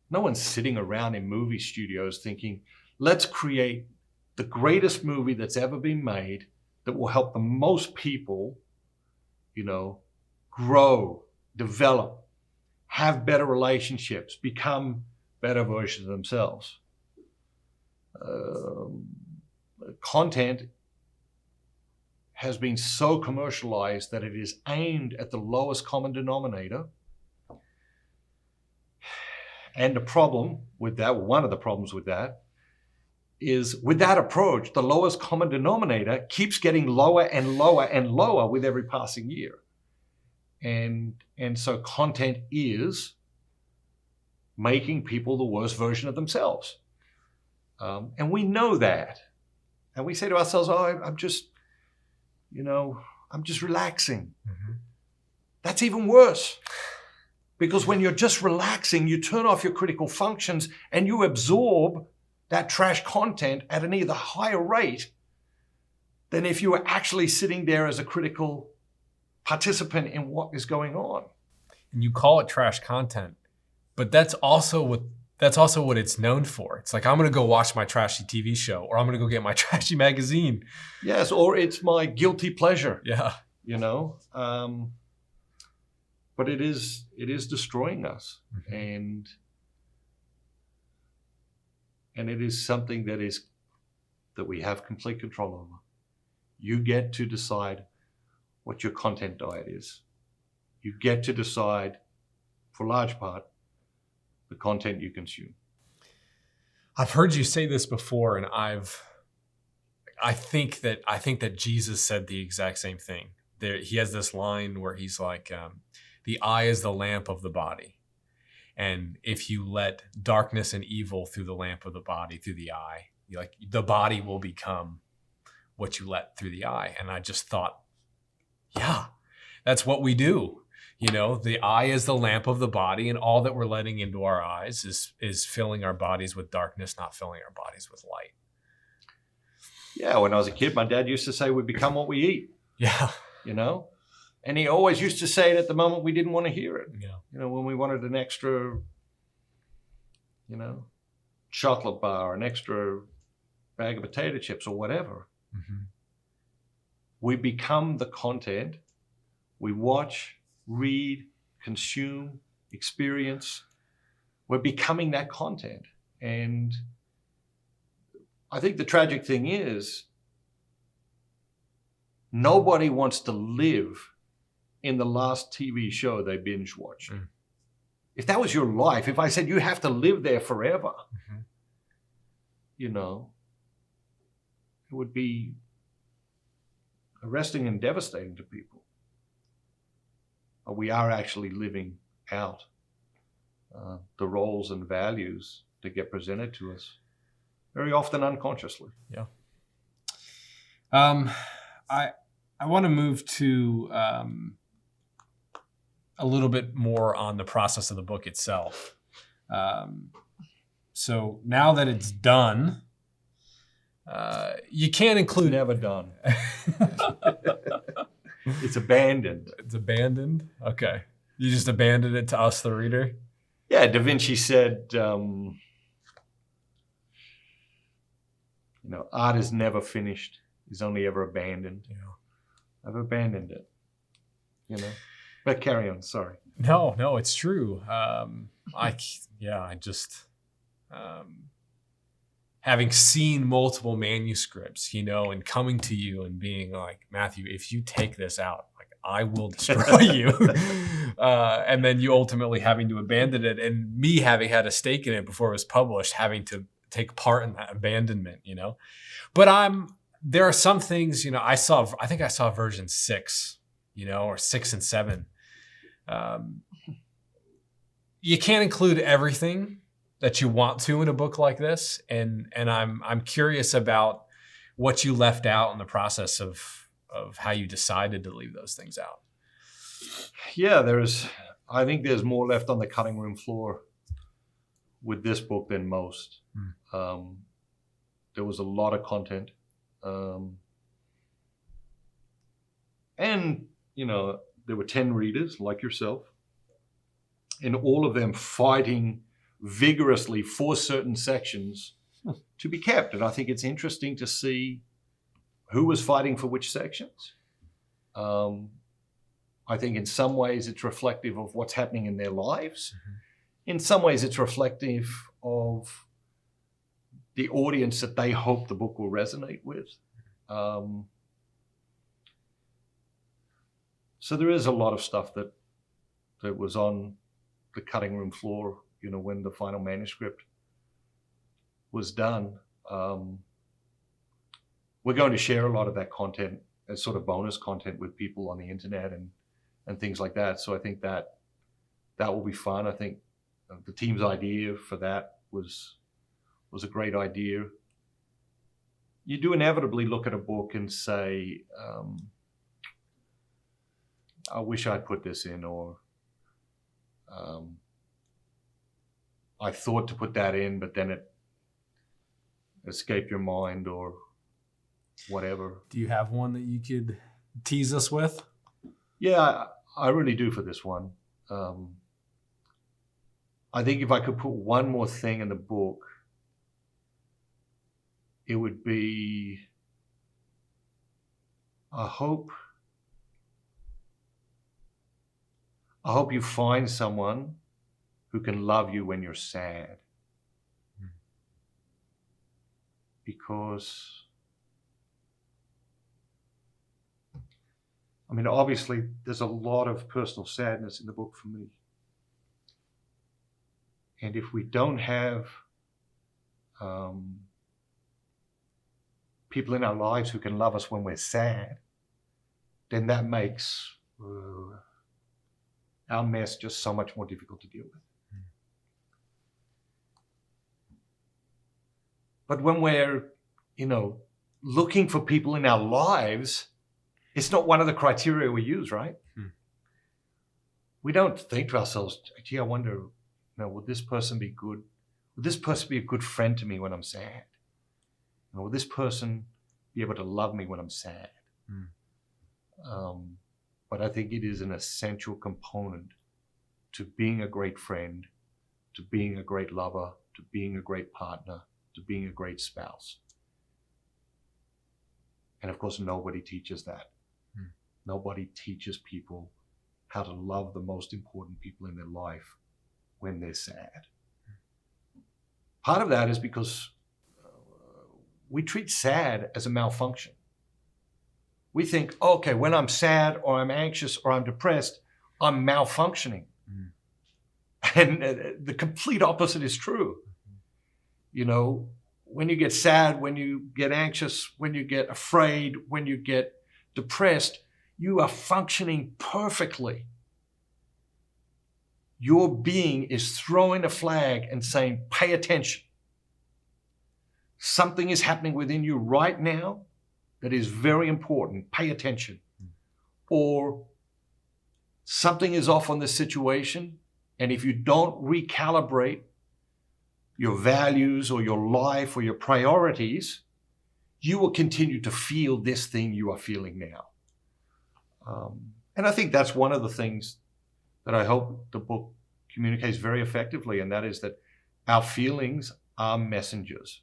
No one's sitting around in movie studios thinking, let's create the greatest movie that's ever been made that will help the most people, grow, develop, have better relationships, become better versions of themselves. Content has been so commercialized that it is aimed at the lowest common denominator. And the problem with that, one of the problems with that, is with that approach, the lowest common denominator keeps getting lower and lower and lower with every passing year. And so content is making people the worst version of themselves. And we know that. And we say to ourselves, I'm just relaxing. Mm-hmm. That's even worse. Because when you're just relaxing, you turn off your critical functions and you absorb that trash content at an either higher rate than if you were actually sitting there as a critical participant in what is going on. And you call it trash content, but that's also what it's known for. It's like, I'm going to go watch my trashy TV show, or I'm going to go get my trashy magazine. Yes, or it's my guilty pleasure. Yeah. You know, but it is destroying us, and it is something that we have complete control over. You get to decide what your content diet is. You get to decide, for large part, the content you consume. I've heard you say this before, and I think that Jesus said the exact same thing. He has this line where he's like, the eye is the lamp of the body. And if you let darkness and evil through the lamp of the body, through the eye, the body will become what you let through the eye. And I just thought, yeah, that's what we do. You know, the eye is the lamp of the body, and all that we're letting into our eyes is filling our bodies with darkness, not filling our bodies with light. Yeah, when I was a kid, my dad used to say we become what we eat. Yeah. You know? And he always used to say it at the moment we didn't want to hear it. Yeah. You know, when we wanted an extra, you know, chocolate bar, an extra bag of potato chips or whatever. Mm-hmm. We become the content we watch, read, consume, experience. We're becoming that content. And I think the tragic thing is nobody wants to live in the last TV show they binge watched. Mm. If that was your life, if I said you have to live there forever, you know, it would be arresting and devastating to people. But we are actually living out the roles and values that get presented to us, very often unconsciously. Yeah. I want to move to a little bit more on the process of the book itself. So now that it's done, you can't include... It's never done. It's abandoned. It's abandoned? Okay. You just abandoned it to us, the reader? Yeah, Da Vinci said, you know, art is never finished. It's only ever abandoned. Yeah. I've abandoned it, you know. But carry on, sorry. No, it's true. Having seen multiple manuscripts, you know, and coming to you and being like, Matthew, if you take this out, like, I will destroy you. And then you ultimately having to abandon it, and me having had a stake in it before it was published, having to take part in that abandonment, you know. But there are some things, you know, I think I saw version 6, you know, or 6 and 7. You can't include everything that you want to in a book like this, and I'm curious about what you left out in the process of how you decided to leave those things out. Yeah, I think there's more left on the cutting room floor with this book than most. There was a lot of content, and you know, there were 10 readers like yourself, and all of them fighting vigorously for certain sections to be kept. And I think it's interesting to see who was fighting for which sections. I think in some ways it's reflective of what's happening in their lives. In some ways it's reflective of the audience that they hope the book will resonate with. So there is a lot of stuff that was on the cutting room floor, you know, when the final manuscript was done. We're going to share a lot of that content as sort of bonus content with people on the internet and things like that. So I think that will be fun. I think the team's idea for that was a great idea. You do inevitably look at a book and say, I wish I'd put this in, or I thought to put that in, but then it escaped your mind or whatever. Do you have one that you could tease us with? Yeah, I really do for this one. I think if I could put one more thing in the book, it would be, I hope you find someone who can love you when you're sad. Because, I mean, obviously, there's a lot of personal sadness in the book for me. And if we don't have people in our lives who can love us when we're sad, then that makes our mess just so much more difficult to deal with. But when we're, looking for people in our lives, it's not one of the criteria we use, right? We don't think to ourselves, gee, I wonder, would this person be good? Would this person be a good friend to me when I'm sad? Will this person be able to love me when I'm sad? But I think it is an essential component to being a great friend, to being a great lover, to being a great partner, to being a great spouse. And of course, nobody teaches that. Nobody teaches people how to love the most important people in their life when they're sad. Part of that is because we treat sad as a malfunction. We think, okay, when I'm sad or I'm anxious or I'm depressed, I'm malfunctioning. And the complete opposite is true. When you get sad, when you get anxious, when you get afraid, when you get depressed, you are functioning perfectly. Your being is throwing a flag and saying, pay attention. Something is happening within you right now that is very important. Pay attention. Or something is off on this situation, and if you don't recalibrate your values or your life or your priorities, you will continue to feel this thing you are feeling now. And I think that's one of the things that I hope the book communicates very effectively, and that is that our feelings are messengers,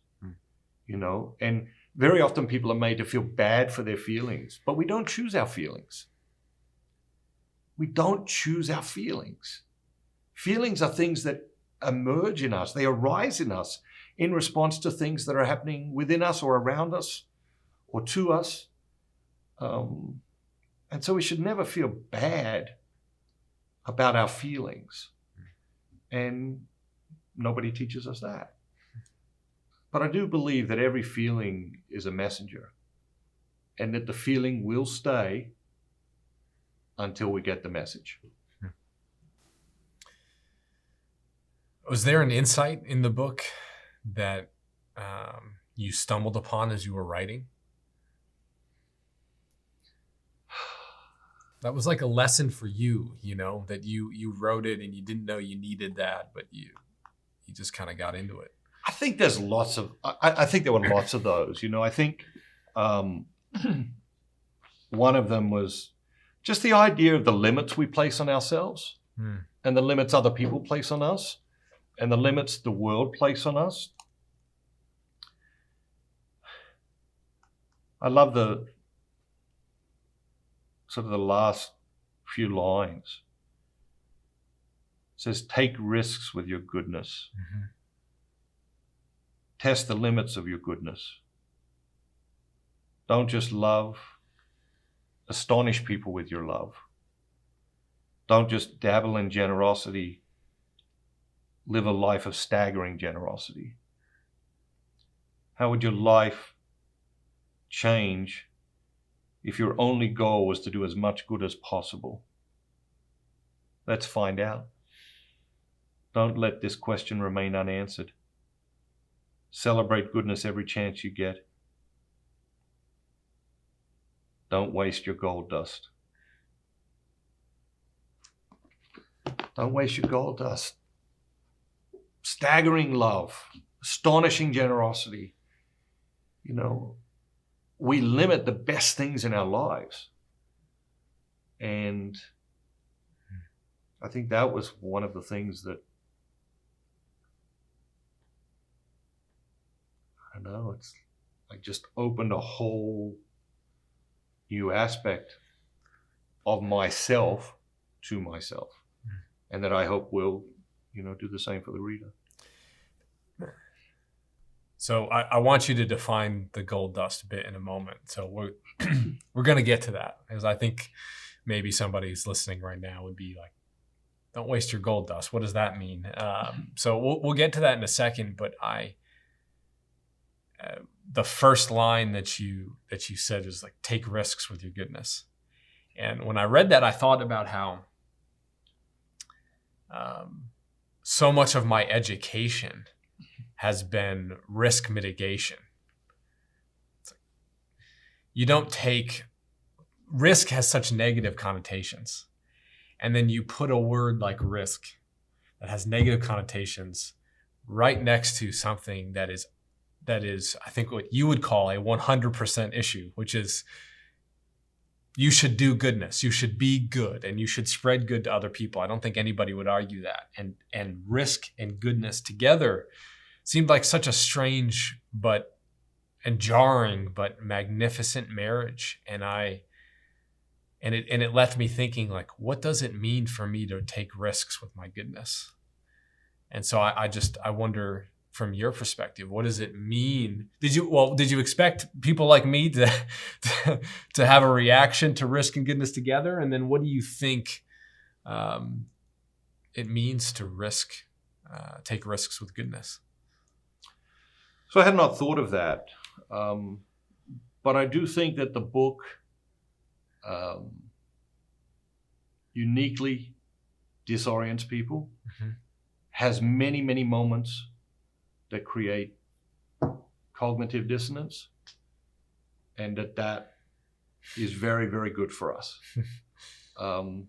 and very often people are made to feel bad for their feelings, but we don't choose our feelings. We don't choose our feelings. Feelings are things that emerge in us. They arise in us in response to things that are happening within us or around us or to us. And so we should never feel bad about our feelings. And nobody teaches us that. But I do believe that every feeling is a messenger, and that the feeling will stay until we get the message. Was there an insight in the book that you stumbled upon as you were writing? That was like a lesson for you, that you wrote it and you didn't know you needed that, but you just kind of got into it. I think there's lots of, I think there were lots of those. I think one of them was just the idea of the limits we place on ourselves and the limits other people place on us and the limits the world place on us. I love the sort of the last few lines. It says, take risks with your goodness. Test the limits of your goodness. Don't just love. Astonish people with your love. Don't just dabble in generosity. Live a life of staggering generosity. How would your life change if your only goal was to do as much good as possible? Let's find out. Don't let this question remain unanswered. Celebrate goodness every chance you get. Don't waste your gold dust. Don't waste your gold dust. Staggering love, astonishing generosity. You know, we limit the best things in our lives. And I think that was one of the things that, I don't know, it's like just opened a whole new aspect of myself to myself. And that I hope will, do the same for the reader. So I want you to define the gold dust a bit in a moment. So we're going to get to that, because I think maybe somebody's listening right now would be like, don't waste your gold dust. What does that mean? So we'll get to that in a second. But the first line that you said is like, take risks with your goodness. And when I read that, I thought about how so much of my education has been risk mitigation. You don't take risk has such negative connotations. And then you put a word like risk that has negative connotations right next to something that is, I think, what you would call a 100% issue, which is you should do goodness, you should be good, and you should spread good to other people. I don't think anybody would argue that. And risk and goodness together seemed like such a strange and jarring but magnificent marriage. And it left me thinking, like, what does it mean for me to take risks with my goodness? And so I wonder, from your perspective, what does it mean? Did you expect people like me to have a reaction to risk and goodness together? And then what do you think it means to take risks with goodness? So I had not thought of that. But I do think that the book uniquely disorients people, has many, many moments that create cognitive dissonance, and that is very, very good for us. I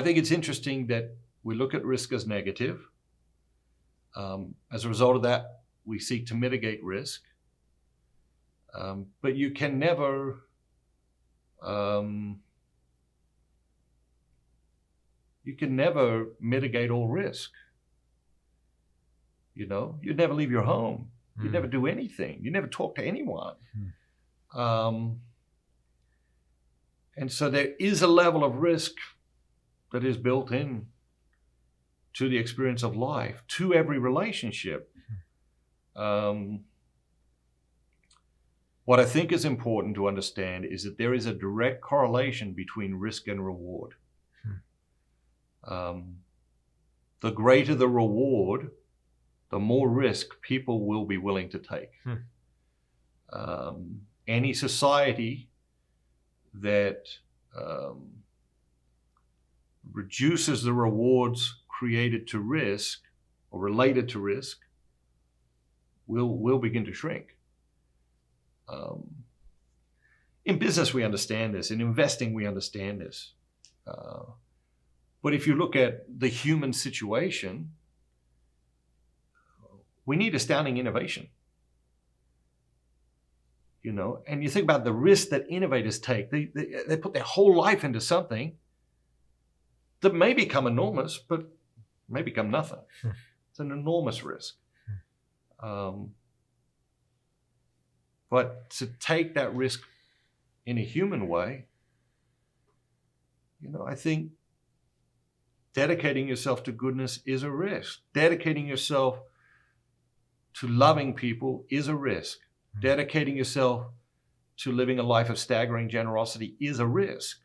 think it's interesting that we look at risk as negative. As a result of that, we seek to mitigate risk. But you can never mitigate all risk. You'd never leave your home. You'd never do anything. You never talk to anyone. And so there is a level of risk that is built in to the experience of life, to every relationship. What I think is important to understand is that there is a direct correlation between risk and reward. The greater the reward, the more risk people will be willing to take. Any society that reduces the rewards created to risk or related to risk will begin to shrink. In business, we understand this. In investing, we understand this. But if you look at the human situation, we need astounding innovation. And you think about the risk that innovators take. They put their whole life into something that may become enormous, but may become nothing. It's an enormous risk. But to take that risk in a human way, I think dedicating yourself to goodness is a risk. Dedicating yourself to loving people is a risk. Dedicating yourself to living a life of staggering generosity is a risk.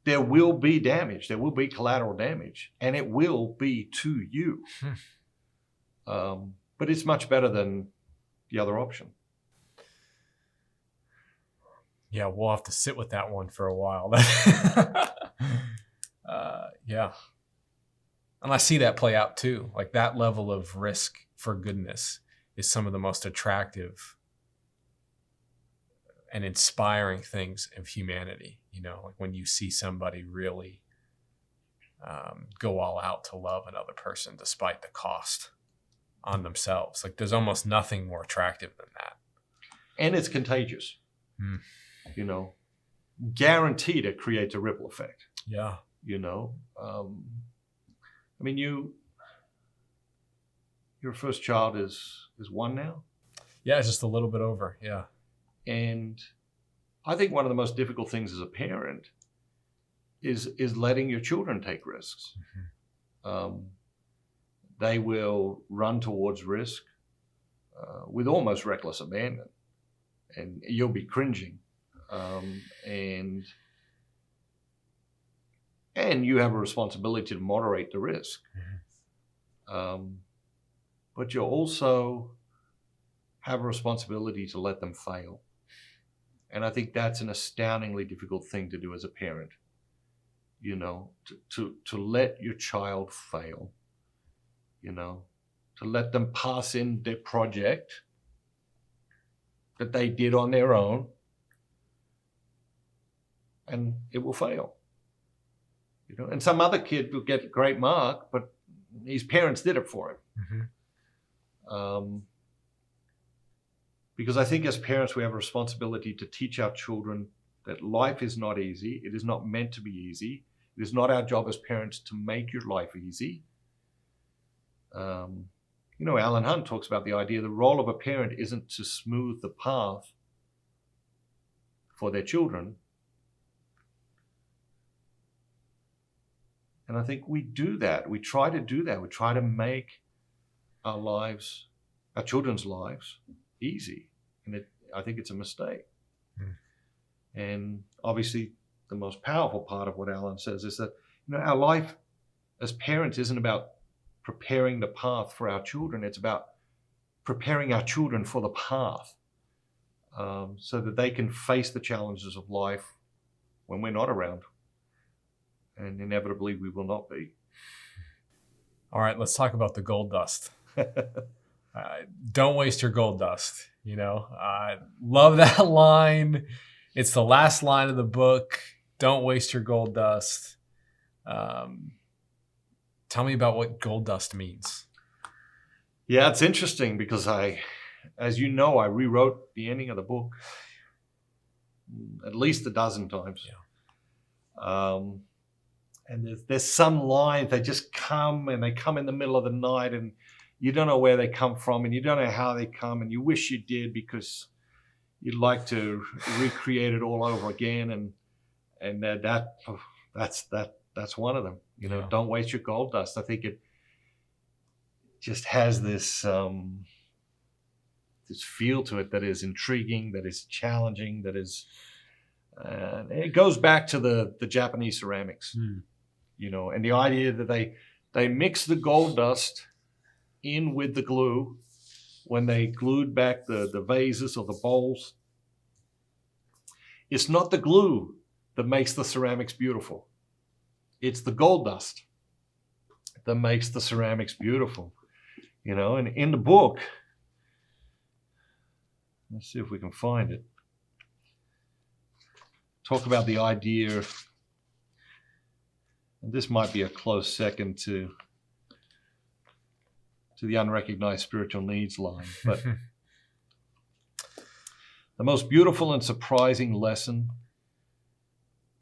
There will be damage. There will be collateral damage, and it will be to you. But it's much better than the other option. Yeah, we'll have to sit with that one for a while. Yeah. And I see that play out too. Like, that level of risk for goodness is some of the most attractive and inspiring things of humanity. Like when you see somebody really go all out to love another person despite the cost on themselves. Like there's almost nothing more attractive than that. And it's contagious. You know, guaranteed it creates a ripple effect. Yeah. You know, I mean, your first child is one now? Yeah, it's just a little bit over. Yeah. And I think one of the most difficult things as a parent is letting your children take risks. They will run towards risk with almost reckless abandon, and you'll be cringing, and you have a responsibility to moderate the risk. But you also have a responsibility to let them fail. And I think that's an astoundingly difficult thing to do as a parent, you know, to let your child fail, you know, to let them pass in their project that they did on their own, and it will fail. You know, and some other kid will get a great mark, but his parents did it for him. Because I think as parents, we have a responsibility to teach our children that life is not easy. It is not meant to be easy. It is not our job as parents to make your life easy. You know, Alan Hunt talks about the idea the role of a parent isn't to smooth the path for their children. And I think we do that. We try to do that. We try to make our lives, our children's lives, easy. And I think it's a mistake. And obviously the most powerful part of what Alan says is that, you know, our life as parents isn't about preparing the path for our children. It's about preparing our children for the path, so that they can face the challenges of life when we're not around. And inevitably we will not be. All right, let's talk about the gold dust. Don't waste your gold dust. You know, I love that line. It's the last line of the book. Don't waste your gold dust. Tell me about what gold dust means. Yeah, it's interesting because as you know, I rewrote the ending of the book at least a dozen times. Yeah. And there's some lines, they just come, and they come in the middle of the night, and you don't know where they come from, and you don't know how they come, and you wish you did because you'd like to recreate it all over again. And that's one of them. You know, Don't waste your gold dust. I think it just has this this feel to it that is intriguing, that is challenging, that is. It goes back to the Japanese ceramics. You know, and the idea that they mix the gold dust in with the glue when they glued back the vases or the bowls. It's not the glue that makes the ceramics beautiful. It's the gold dust that makes the ceramics beautiful. You know, and in the book, let's see if we can find it. Talk about the idea. And this might be a close second to the unrecognized spiritual needs line. But the most beautiful and surprising lesson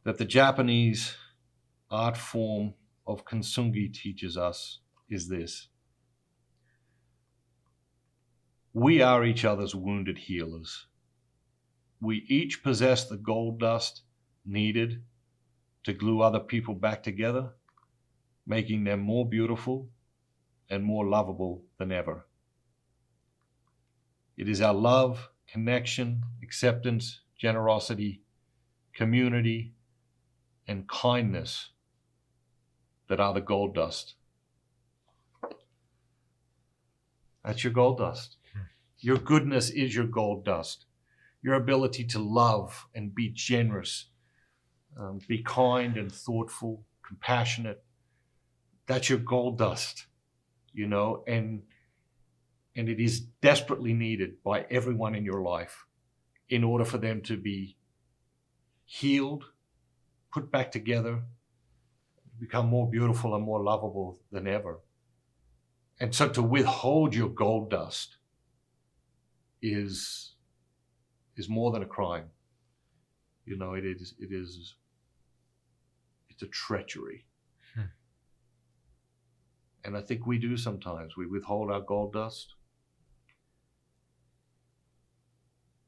that the Japanese art form of kintsugi teaches us is this. We are each other's wounded healers. We each possess the gold dust needed to glue other people back together, making them more beautiful and more lovable than ever. It is our love, connection, acceptance, generosity, community, and kindness that are the gold dust. That's your gold dust. Your goodness is your gold dust. Your ability to love and be generous, be kind and thoughtful, compassionate. That's your gold dust, you know, and it is desperately needed by everyone in your life in order for them to be healed, put back together, become more beautiful and more lovable than ever. And so to withhold your gold dust is more than a crime. You know, it's a treachery. And I think we do sometimes. We withhold our gold dust.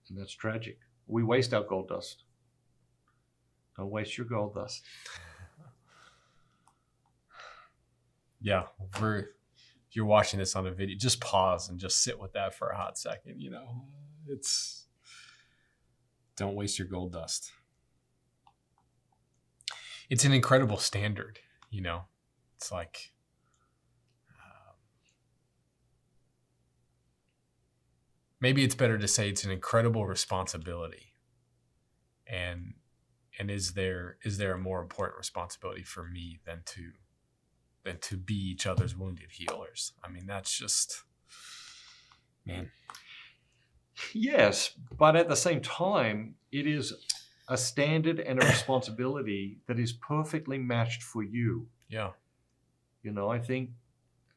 And that's tragic. We waste our gold dust. Don't waste your gold dust. Yeah, if you're watching this on a video, just pause and just sit with that for a hot second. You know, don't waste your gold dust. It's an incredible standard, you know. It's like maybe it's better to say it's an incredible responsibility. And is there a more important responsibility for me than to be each other's wounded healers? I mean, that's just, man. Yes, but at the same time, it is a standard and a responsibility that is perfectly matched for you. Yeah. You know, I think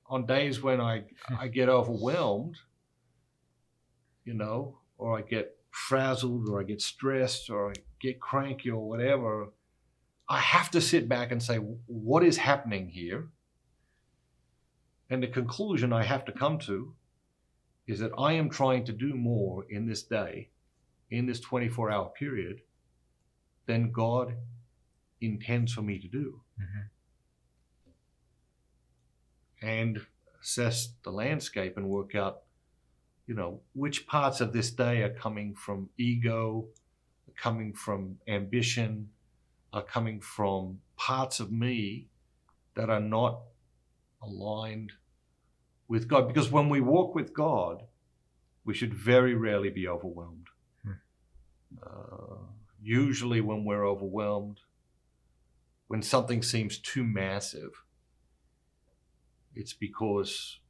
on days when I get overwhelmed, you know, or I get frazzled, or I get stressed, or I get cranky, or whatever, I have to sit back and say, what is happening here? And the conclusion I have to come to is that I am trying to do more in this day, in this 24-hour period, than God intends for me to do. And assess the landscape and work out, you know, which parts of this day are coming from ego, are coming from ambition, are coming from parts of me that are not aligned with God. Because when we walk with God, we should very rarely be overwhelmed. Usually when we're overwhelmed, when something seems too massive, it's because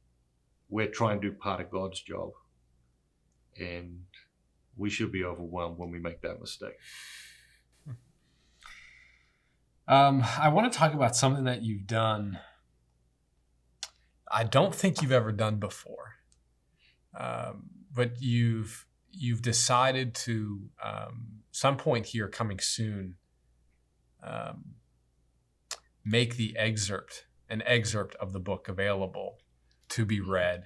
we're trying to do part of God's job. And we should be overwhelmed when we make that mistake. I want to talk about something that you've done I don't think you've ever done before. But you've decided to, some point here coming soon, make an excerpt of the book available to be read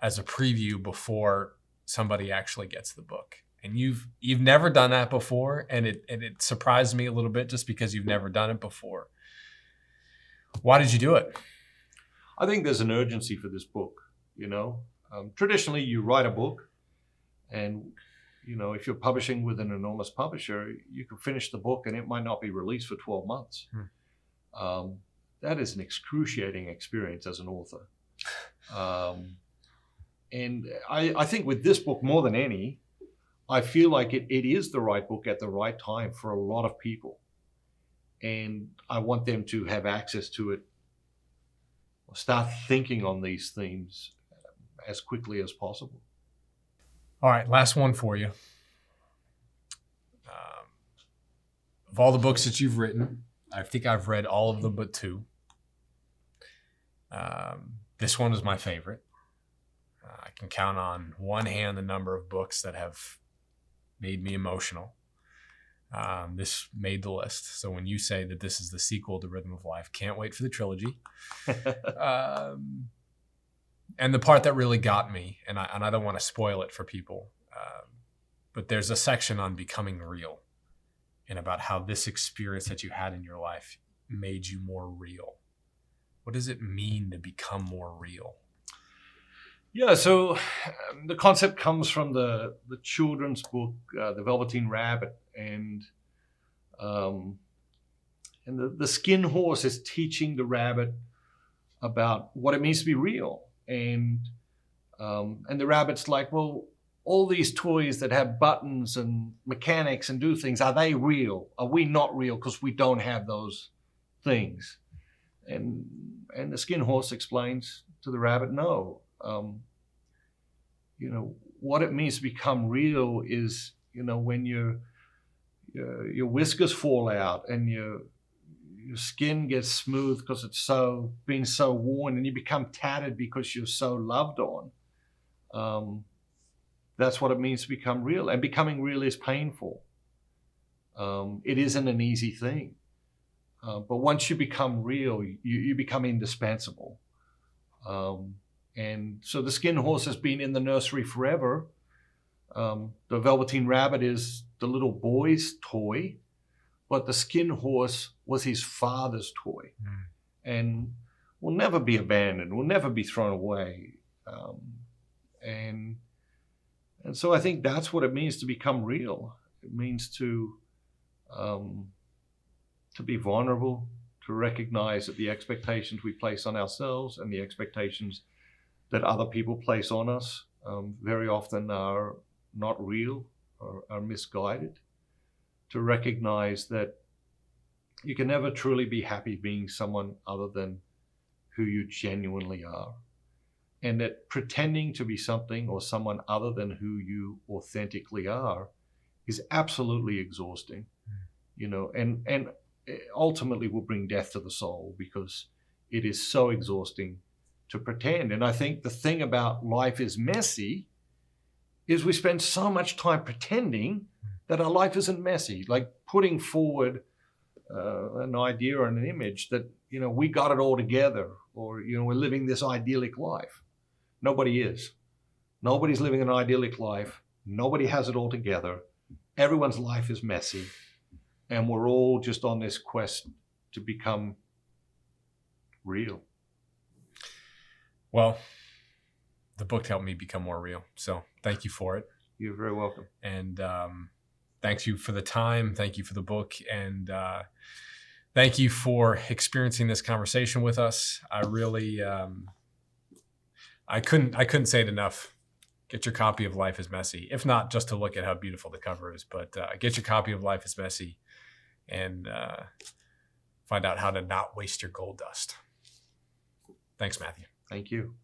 as a preview before somebody actually gets the book. And you've never done that before, and it surprised me a little bit just because you've never done it before. Why did you do it? I think there's an urgency for this book, you know. Traditionally, you write a book, and, you know, if you're publishing with an enormous publisher, you can finish the book and it might not be released for 12 months. That is an excruciating experience as an author. And I think with this book, more than any, I feel like it is the right book at the right time for a lot of people. And I want them to have access to it, start thinking on these themes as quickly as possible. All right, last one for you. Of all the books that you've written, I think I've read all of them but two. This one is my favorite. I can count on one hand the number of books that have made me emotional. This made the list. So when you say that this is the sequel to Rhythm of Life, can't wait for the trilogy. And the part that really got me, and I don't want to spoil it for people, but there's a section on becoming real and about how this experience that you had in your life made you more real. What does it mean to become more real? Yeah, so the concept comes from the children's book, The Velveteen Rabbit, and the skin horse is teaching the rabbit about what it means to be real. And the rabbit's like, well, all these toys that have buttons and mechanics and do things, are they real? Are we not real because we don't have those things? And the skin horse explains to the rabbit, no. You know, what it means to become real is, you know, when your whiskers fall out and your skin gets smooth because it's been so worn, and you become tattered because you're so loved on. That's what it means to become real. And becoming real is painful. It isn't an easy thing. But once you become real, you become indispensable. And so the skin horse has been in the nursery forever. The Velveteen Rabbit is the little boy's toy, but the skin horse was his father's toy, and will never be abandoned, will never be thrown away. And so I think that's what it means to become real. It means to be vulnerable, to recognize that the expectations we place on ourselves and the expectations that other people place on us very often are not real or are misguided. To recognize that you can never truly be happy being someone other than who you genuinely are. And that pretending to be something or someone other than who you authentically are is absolutely exhausting, and ultimately will bring death to the soul, because it is so exhausting to pretend. And I think the thing about life is messy is we spend so much time pretending that our life isn't messy, like putting forward an idea or an image that, we got it all together, or, we're living this idyllic life. Nobody is. Nobody's living an idyllic life. Nobody has it all together. Everyone's life is messy. And we're all just on this quest to become real. Well, the book helped me become more real. So thank you for it. You're very welcome. And thank you for the time. Thank you for the book. And thank you for experiencing this conversation with us. I really, I couldn't say it enough. Get your copy of Life is Messy. If not, just to look at how beautiful the cover is, but get your copy of Life is Messy and find out how to not waste your gold dust. Thanks, Matthew. Thank you.